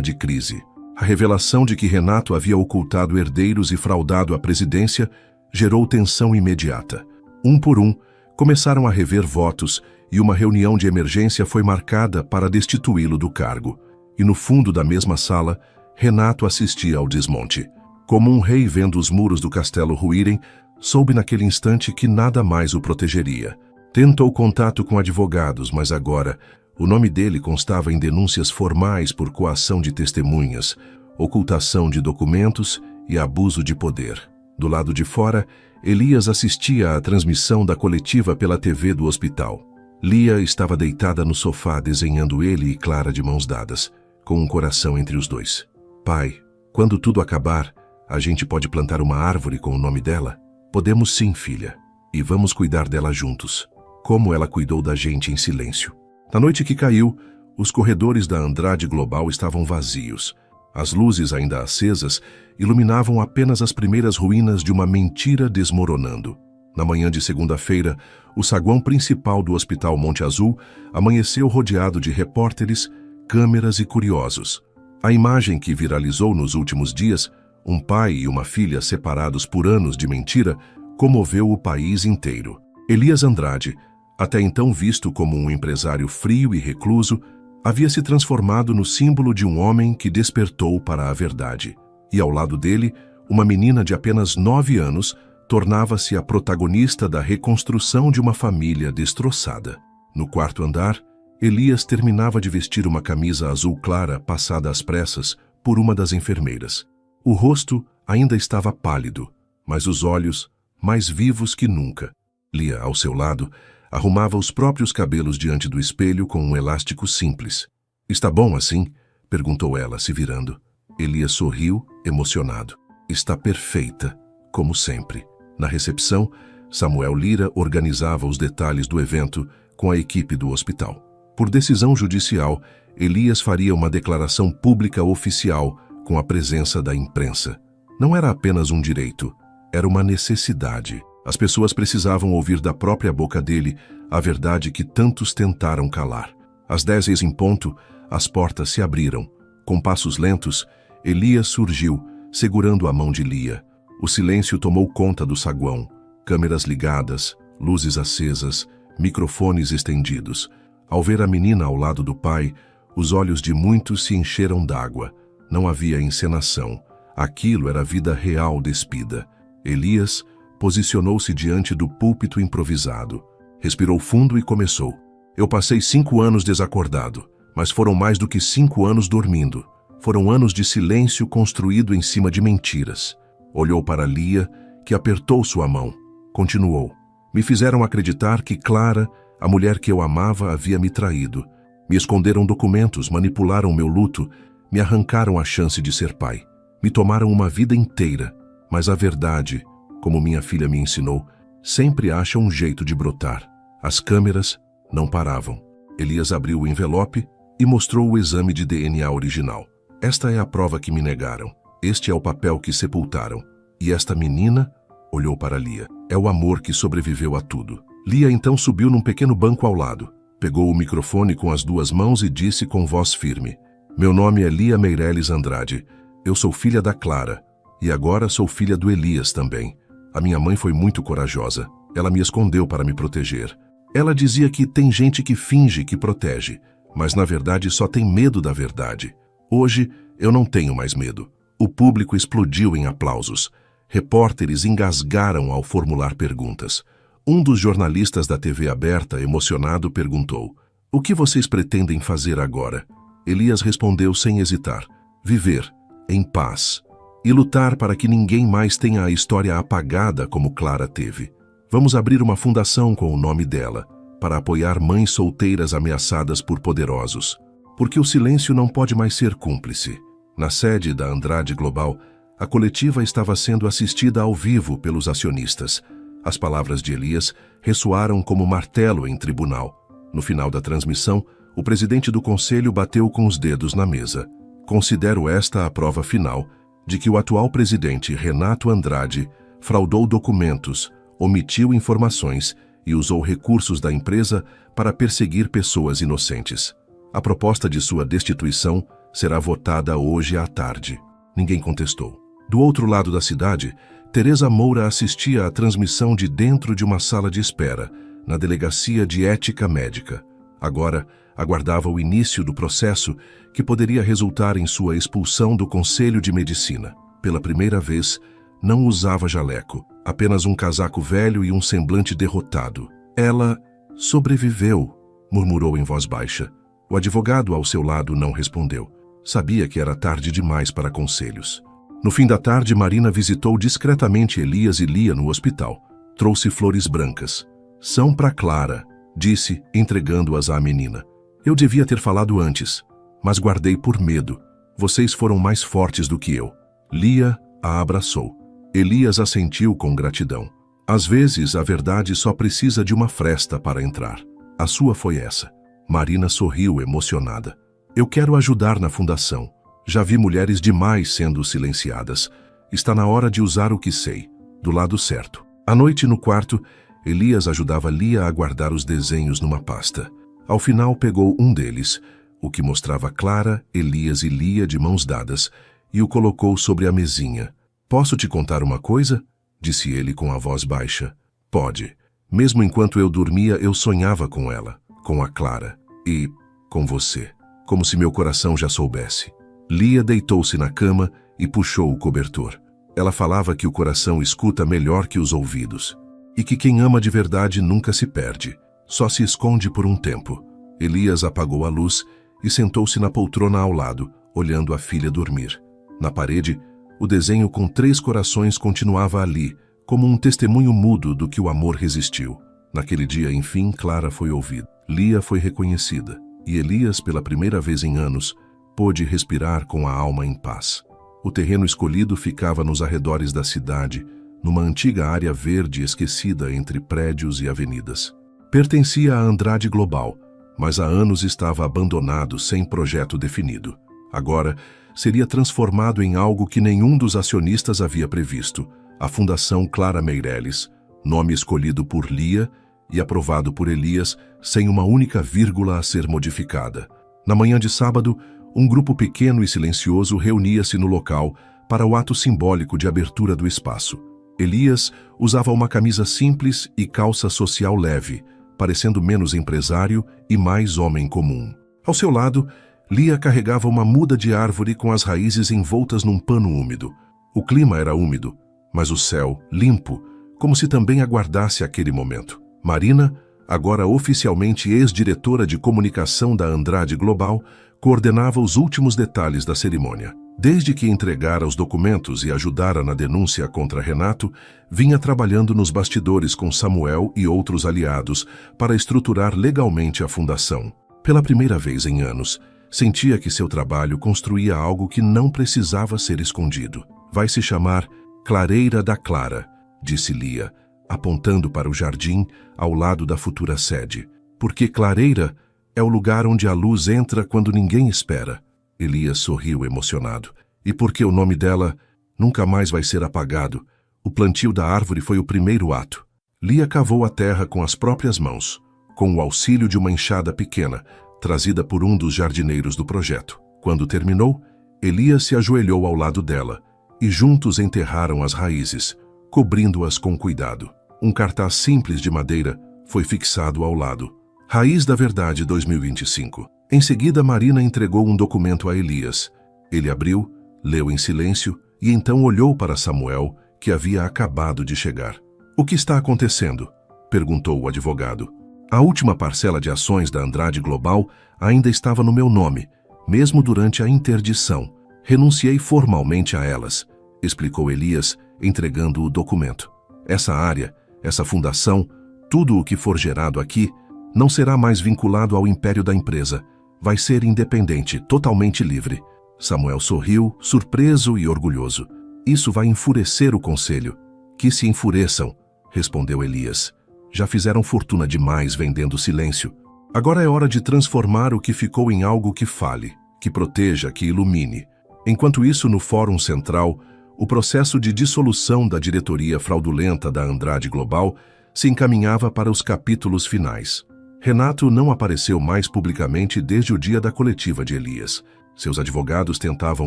de crise. A revelação de que Renato havia ocultado herdeiros e fraudado a presidência gerou tensão imediata. Um por um, começaram a rever votos e uma reunião de emergência foi marcada para destituí-lo do cargo. E no fundo da mesma sala, Renato assistia ao desmonte. Como um rei vendo os muros do castelo ruírem, soube naquele instante que nada mais o protegeria. Tentou contato com advogados, mas agora o nome dele constava em denúncias formais por coação de testemunhas, ocultação de documentos e abuso de poder. Do lado de fora, Elias assistia à transmissão da coletiva pela TV do hospital. Lia estava deitada no sofá desenhando ele e Clara de mãos dadas, com um coração entre os dois. Pai, quando tudo acabar, a gente pode plantar uma árvore com o nome dela? Podemos sim, filha. E vamos cuidar dela juntos, como ela cuidou da gente em silêncio. Na noite que caiu, os corredores da Andrade Global estavam vazios. As luzes ainda acesas iluminavam apenas as primeiras ruínas de uma mentira desmoronando. Na manhã de segunda-feira, o saguão principal do Hospital Monte Azul amanheceu rodeado de repórteres, câmeras e curiosos. A imagem que viralizou nos últimos dias, um pai e uma filha separados por anos de mentira, comoveu o país inteiro. Elias Andrade, até então visto como um empresário frio e recluso, havia se transformado no símbolo de um homem que despertou para a verdade. E ao lado dele, uma menina de apenas 9 anos tornava-se a protagonista da reconstrução de uma família destroçada. No quarto andar, Elias terminava de vestir uma camisa azul clara passada às pressas por uma das enfermeiras. O rosto ainda estava pálido, mas os olhos mais vivos que nunca. Lia, ao seu lado, arrumava os próprios cabelos diante do espelho com um elástico simples. Está bom assim? perguntou ela, se virando. Elias sorriu, emocionado. Está perfeita, como sempre. Na recepção, Samuel Lira organizava os detalhes do evento com a equipe do hospital. Por decisão judicial, Elias faria uma declaração pública oficial com a presença da imprensa. Não era apenas um direito, era uma necessidade. As pessoas precisavam ouvir da própria boca dele a verdade que tantos tentaram calar. Às 10 em ponto, as portas se abriram. Com passos lentos, Elias surgiu, segurando a mão de Lia. O silêncio tomou conta do saguão. Câmeras ligadas, luzes acesas, microfones estendidos. Ao ver a menina ao lado do pai, os olhos de muitos se encheram d'água. Não havia encenação. Aquilo era a vida real despida. Elias posicionou-se diante do púlpito improvisado. Respirou fundo e começou. Eu passei 5 anos desacordado, mas foram mais do que 5 anos dormindo. Foram anos de silêncio construído em cima de mentiras. Olhou para Lia, que apertou sua mão. Continuou. Me fizeram acreditar que Clara, a mulher que eu amava, havia me traído. Me esconderam documentos, manipularam meu luto, me arrancaram a chance de ser pai. Me tomaram uma vida inteira, mas a verdade, como minha filha me ensinou, sempre acha um jeito de brotar. As câmeras não paravam. Elias abriu o envelope e mostrou o exame de DNA original. Esta é a prova que me negaram. Este é o papel que sepultaram. E esta menina olhou para Lia. É o amor que sobreviveu a tudo. Lia então subiu num pequeno banco ao lado. Pegou o microfone com as 2 mãos e disse com voz firme: Meu nome é Lia Meireles Andrade. Eu sou filha da Clara. E agora sou filha do Elias também. A minha mãe foi muito corajosa. Ela me escondeu para me proteger. Ela dizia que tem gente que finge que protege, mas na verdade só tem medo da verdade. Hoje, eu não tenho mais medo. O público explodiu em aplausos. Repórteres engasgaram ao formular perguntas. Um dos jornalistas da TV aberta, emocionado, perguntou: O que vocês pretendem fazer agora? Elias respondeu sem hesitar: Viver, em paz, e lutar para que ninguém mais tenha a história apagada como Clara teve. Vamos abrir uma fundação com o nome dela, para apoiar mães solteiras ameaçadas por poderosos. Porque o silêncio não pode mais ser cúmplice. Na sede da Andrade Global, a coletiva estava sendo assistida ao vivo pelos acionistas. As palavras de Elias ressoaram como martelo em tribunal. No final da transmissão, o presidente do conselho bateu com os dedos na mesa. Considero esta a prova final de que o atual presidente, Renato Andrade, fraudou documentos, omitiu informações e usou recursos da empresa para perseguir pessoas inocentes. A proposta de sua destituição será votada hoje à tarde. Ninguém contestou. Do outro lado da cidade, Teresa Moura assistia à transmissão de dentro de uma sala de espera, na Delegacia de Ética Médica. Agora, aguardava o início do processo que poderia resultar em sua expulsão do Conselho de Medicina. Pela primeira vez, não usava jaleco, apenas um casaco velho e um semblante derrotado. Ela sobreviveu, murmurou em voz baixa. O advogado ao seu lado não respondeu. Sabia que era tarde demais para conselhos. No fim da tarde, Marina visitou discretamente Elias e Lia no hospital. Trouxe flores brancas. São para Clara, disse, entregando-as à menina. Eu devia ter falado antes, mas guardei por medo. Vocês foram mais fortes do que eu. Lia a abraçou. Elias assentiu com gratidão. Às vezes, a verdade só precisa de uma fresta para entrar. A sua foi essa. Marina sorriu emocionada. Eu quero ajudar na fundação. Já vi mulheres demais sendo silenciadas. Está na hora de usar o que sei, do lado certo. À noite no quarto, Elias ajudava Lia a guardar os desenhos numa pasta. Ao final pegou um deles, o que mostrava Clara, Elias e Lia de mãos dadas, e o colocou sobre a mesinha. Posso te contar uma coisa? Disse ele com a voz baixa. Pode. Mesmo enquanto eu dormia, eu sonhava com ela, com a Clara e com você, como se meu coração já soubesse. Lia deitou-se na cama e puxou o cobertor. Ela falava que o coração escuta melhor que os ouvidos e que quem ama de verdade nunca se perde, só se esconde por um tempo. Elias apagou a luz e sentou-se na poltrona ao lado, olhando a filha dormir. Na parede, o desenho com 3 corações continuava ali, como um testemunho mudo do que o amor resistiu. Naquele dia, enfim, Clara foi ouvida. Lia foi reconhecida, e Elias, pela primeira vez em anos, pôde respirar com a alma em paz. O terreno escolhido ficava nos arredores da cidade, numa antiga área verde esquecida entre prédios e avenidas. Pertencia à Andrade Global, mas há anos estava abandonado sem projeto definido. Agora, seria transformado em algo que nenhum dos acionistas havia previsto, a Fundação Clara Meireles, nome escolhido por Lia e aprovado por Elias sem uma única vírgula a ser modificada. Na manhã de sábado, um grupo pequeno e silencioso reunia-se no local para o ato simbólico de abertura do espaço. Elias usava uma camisa simples e calça social leve, parecendo menos empresário e mais homem comum. Ao seu lado, Lia carregava uma muda de árvore com as raízes envoltas num pano úmido. O clima era úmido, mas o céu limpo, como se também aguardasse aquele momento. Marina, agora oficialmente ex-diretora de comunicação da Andrade Global, coordenava os últimos detalhes da cerimônia. Desde que entregara os documentos e ajudara na denúncia contra Renato, vinha trabalhando nos bastidores com Samuel e outros aliados para estruturar legalmente a fundação. Pela primeira vez em anos, sentia que seu trabalho construía algo que não precisava ser escondido. Vai se chamar Clareira da Clara, disse Lia, apontando para o jardim ao lado da futura sede. Porque clareira é o lugar onde a luz entra quando ninguém espera. Elias sorriu emocionado. E porque o nome dela nunca mais vai ser apagado, o plantio da árvore foi o primeiro ato. Lia cavou a terra com as próprias mãos, com o auxílio de uma enxada pequena, trazida por um dos jardineiros do projeto. Quando terminou, Elias se ajoelhou ao lado dela, e juntos enterraram as raízes, cobrindo-as com cuidado. Um cartaz simples de madeira foi fixado ao lado. Raiz da Verdade 2025. Em seguida, Marina entregou um documento a Elias. Ele abriu, leu em silêncio e então olhou para Samuel, que havia acabado de chegar. "O que está acontecendo?" perguntou o advogado. "A última parcela de ações da Andrade Global ainda estava no meu nome, mesmo durante a interdição. Renunciei formalmente a elas", explicou Elias, entregando o documento. "Essa área, essa fundação, tudo o que for gerado aqui, não será mais vinculado ao império da empresa. Vai ser independente, totalmente livre." Samuel sorriu, surpreso e orgulhoso. "Isso vai enfurecer o conselho." "Que se enfureçam", respondeu Elias. "Já fizeram fortuna demais vendendo silêncio. Agora é hora de transformar o que ficou em algo que fale, que proteja, que ilumine." Enquanto isso, no Fórum Central, o processo de dissolução da diretoria fraudulenta da Andrade Global se encaminhava para os capítulos finais. Renato não apareceu mais publicamente desde o dia da coletiva de Elias. Seus advogados tentavam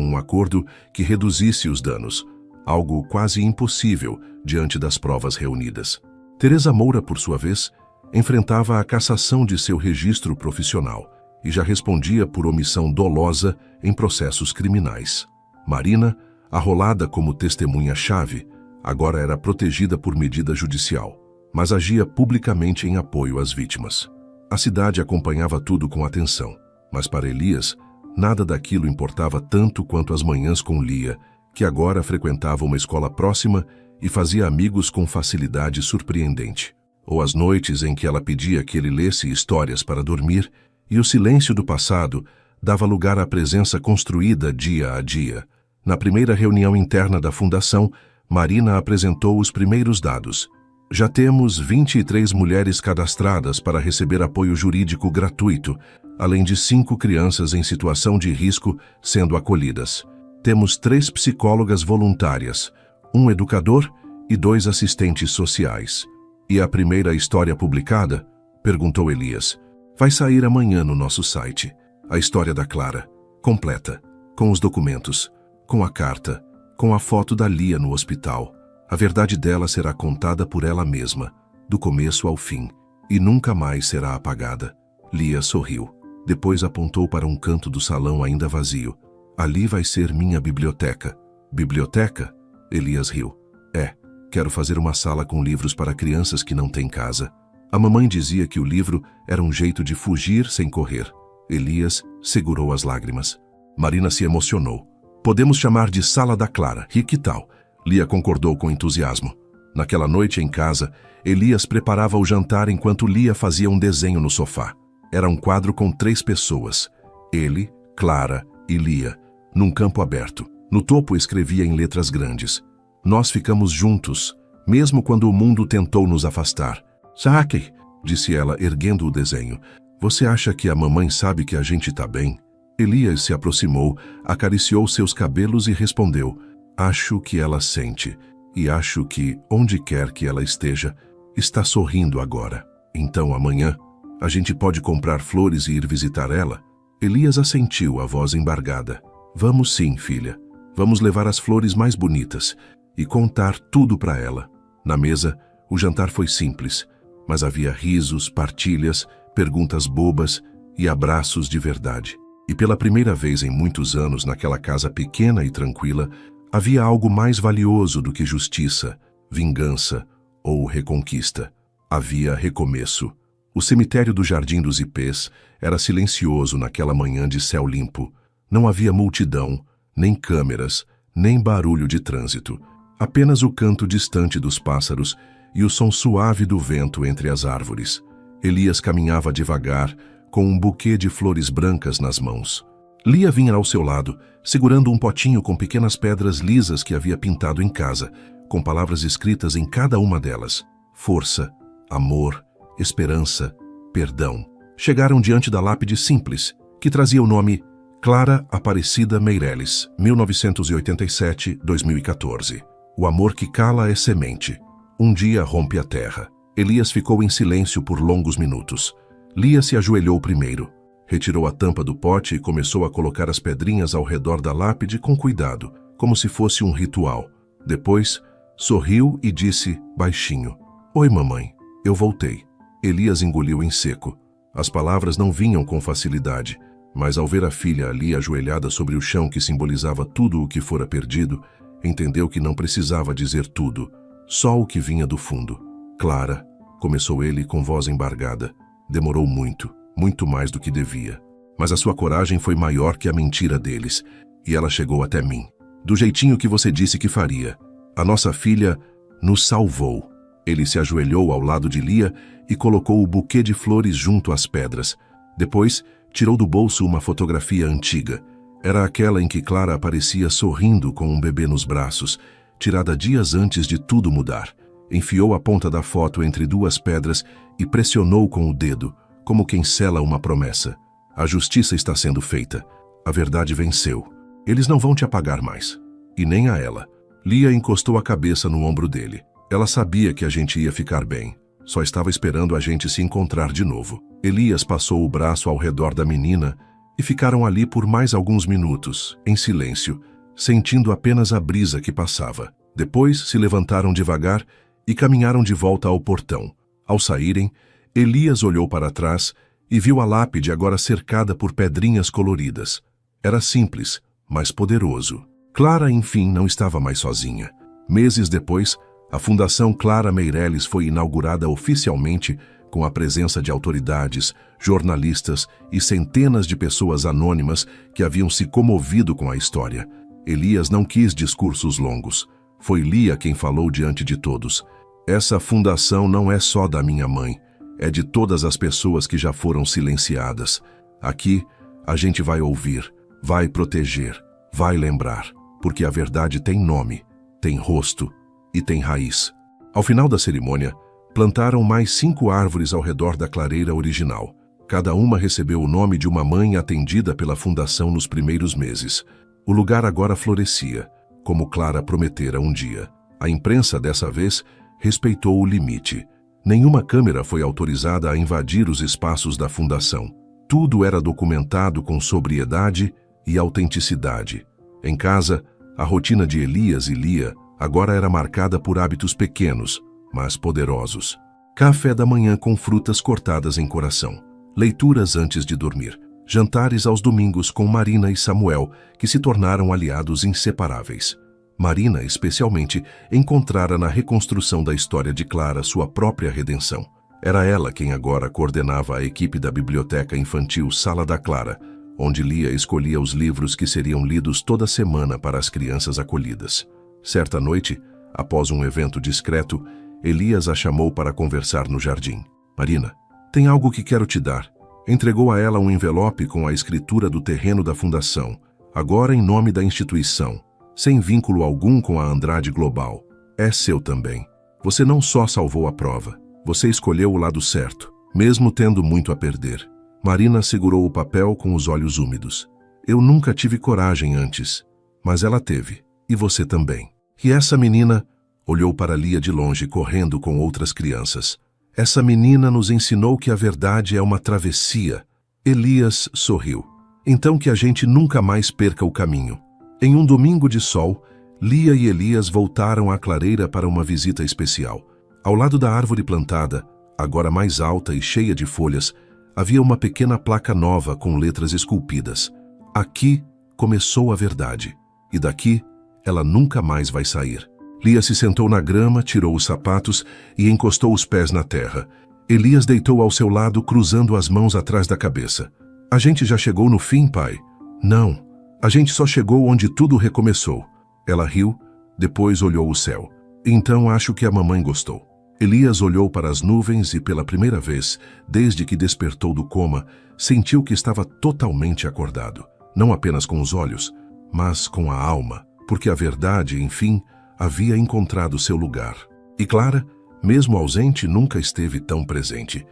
um acordo que reduzisse os danos, algo quase impossível diante das provas reunidas. Teresa Moura, por sua vez, enfrentava a cassação de seu registro profissional e já respondia por omissão dolosa em processos criminais. Marina, arrolada como testemunha-chave, agora era protegida por medida judicial, mas agia publicamente em apoio às vítimas. A cidade acompanhava tudo com atenção, mas para Elias, nada daquilo importava tanto quanto as manhãs com Lia, que agora frequentava uma escola próxima e fazia amigos com facilidade surpreendente. Ou as noites em que ela pedia que ele lesse histórias para dormir, e o silêncio do passado dava lugar à presença construída dia a dia. Na primeira reunião interna da fundação, Marina apresentou os primeiros dados. "Já temos 23 mulheres cadastradas para receber apoio jurídico gratuito, além de 5 crianças em situação de risco sendo acolhidas. Temos 3 psicólogas voluntárias, 1 educador e 2 assistentes sociais." "E a primeira história publicada?" perguntou Elias. "Vai sair amanhã no nosso site. A história da Clara, completa, com os documentos, com a carta, com a foto da Lia no hospital. A verdade dela será contada por ela mesma, do começo ao fim, e nunca mais será apagada." Lia sorriu. Depois apontou para um canto do salão ainda vazio. "Ali vai ser minha biblioteca." "Biblioteca?" Elias riu. "É, quero fazer uma sala com livros para crianças que não têm casa." A mamãe dizia que o livro era um jeito de fugir sem correr. Elias segurou as lágrimas. Marina se emocionou. "Podemos chamar de Sala da Clara, e que tal?" Lia concordou com entusiasmo. Naquela noite em casa, Elias preparava o jantar enquanto Lia fazia um desenho no sofá. Era um quadro com 3 pessoas. Ele, Clara e lia, num campo aberto. No topo escrevia em letras grandes: "Nós ficamos juntos, mesmo quando o mundo tentou nos afastar." "Saki", disse ela, erguendo o desenho, "você acha que a mamãe sabe que a gente tá bem?" Elias se aproximou, acariciou seus cabelos e respondeu: "Acho que ela sente, e acho que, onde quer que ela esteja, está sorrindo agora. Então amanhã, a gente pode comprar flores e ir visitar ela?" Elias assentiu, a voz embargada. "Vamos sim, filha. Vamos levar as flores mais bonitas e contar tudo para ela." Na mesa, o jantar foi simples, mas havia risos, partilhas, perguntas bobas e abraços de verdade. E pela primeira vez em muitos anos naquela casa pequena e tranquila, havia algo mais valioso do que justiça, vingança ou reconquista. Havia recomeço. O cemitério do Jardim dos Ipês era silencioso naquela manhã de céu limpo. Não havia multidão, nem câmeras, nem barulho de trânsito. Apenas o canto distante dos pássaros e o som suave do vento entre as árvores. Elias caminhava devagar, com um buquê de flores brancas nas mãos. Lia vinha ao seu lado, segurando um potinho com pequenas pedras lisas que havia pintado em casa, com palavras escritas em cada uma delas: força, amor, esperança, perdão. Chegaram diante da lápide simples, que trazia o nome Clara Aparecida Meireles, 1987-2014. O amor que cala é semente. Um dia rompe a terra. Elias ficou em silêncio por longos minutos. Lia se ajoelhou primeiro. Retirou a tampa do pote e começou a colocar as pedrinhas ao redor da lápide com cuidado, como se fosse um ritual. Depois, sorriu e disse baixinho: "Oi, mamãe, eu voltei." Elias engoliu em seco. As palavras não vinham com facilidade, mas ao ver a filha ali ajoelhada sobre o chão que simbolizava tudo o que fora perdido, entendeu que não precisava dizer tudo, só o que vinha do fundo. "Clara", começou ele com voz embargada. Demorou muito, muito mais do que devia. Mas a sua coragem foi maior que a mentira deles, e ela chegou até mim. "Do jeitinho que você disse que faria. A nossa filha nos salvou." Ele se ajoelhou ao lado de Lia e colocou o buquê de flores junto às pedras. Depois, tirou do bolso uma fotografia antiga. Era aquela em que Clara aparecia sorrindo com um bebê nos braços, tirada dias antes de tudo mudar. Enfiou a ponta da foto entre duas pedras e pressionou com o dedo, como quem sela uma promessa. "A justiça está sendo feita. A verdade venceu. Eles não vão te apagar mais. E nem a ela." Lia encostou a cabeça no ombro dele. Ela sabia que a gente ia ficar bem. Só estava esperando a gente se encontrar de novo. Elias passou o braço ao redor da menina e ficaram ali por mais alguns minutos, em silêncio, sentindo apenas a brisa que passava. Depois se levantaram devagar e caminharam de volta ao portão. Ao saírem, Elias olhou para trás e viu a lápide agora cercada por pedrinhas coloridas. Era simples, mas poderoso. Clara, enfim, não estava mais sozinha. Meses depois, a Fundação Clara Meireles foi inaugurada oficialmente com a presença de autoridades, jornalistas e centenas de pessoas anônimas que haviam se comovido com a história. Elias não quis discursos longos. Foi Lia quem falou diante de todos. "Essa fundação não é só da minha mãe, é de todas as pessoas que já foram silenciadas. Aqui, a gente vai ouvir, vai proteger, vai lembrar, porque a verdade tem nome, tem rosto e tem raiz." Ao final da cerimônia, plantaram mais 5 árvores ao redor da clareira original. Cada uma recebeu o nome de uma mãe atendida pela fundação nos primeiros meses. O lugar agora florescia, como Clara prometera um dia. A imprensa, dessa vez, respeitou o limite. Nenhuma câmera foi autorizada a invadir os espaços da fundação. Tudo era documentado com sobriedade e autenticidade. Em casa, a rotina de Elias e Lia agora era marcada por hábitos pequenos, mas poderosos. Café da manhã com frutas cortadas em coração. Leituras antes de dormir. Jantares aos domingos com Marina e Samuel, que se tornaram aliados inseparáveis. Marina, especialmente, encontrara na reconstrução da história de Clara sua própria redenção. Era ela quem agora coordenava a equipe da biblioteca infantil Sala da Clara, onde Lia escolhia os livros que seriam lidos toda semana para as crianças acolhidas. Certa noite, após um evento discreto, Elias a chamou para conversar no jardim. "Marina, tem algo que quero te dar." Entregou a ela um envelope com a escritura do terreno da fundação, agora em nome da instituição, sem vínculo algum com a Andrade Global. É seu também. Você não só salvou a prova, você escolheu o lado certo, mesmo tendo muito a perder. Marina segurou o papel com os olhos úmidos. Eu nunca tive coragem antes, mas ela teve, e você também. E essa menina olhou para Lia de longe, correndo com outras crianças. Essa menina nos ensinou que a verdade é uma travessia. Elias sorriu. Então que a gente nunca mais perca o caminho. Em um domingo de sol, Lia e Elias voltaram à clareira para uma visita especial. Ao lado da árvore plantada, agora mais alta e cheia de folhas, havia uma pequena placa nova com letras esculpidas. Aqui começou a verdade, e daqui ela nunca mais vai sair. Lia se sentou na grama, tirou os sapatos e encostou os pés na terra. Elias deitou ao seu lado, cruzando as mãos atrás da cabeça. A gente já chegou no fim, pai? Não, a gente só chegou onde tudo recomeçou. Ela riu, depois olhou o céu. Então acho que a mamãe gostou. Elias olhou para as nuvens e pela primeira vez, desde que despertou do coma, sentiu que estava totalmente acordado. Não apenas com os olhos, mas com a alma, porque a verdade, enfim, havia encontrado seu lugar. E Clara, mesmo ausente, nunca esteve tão presente.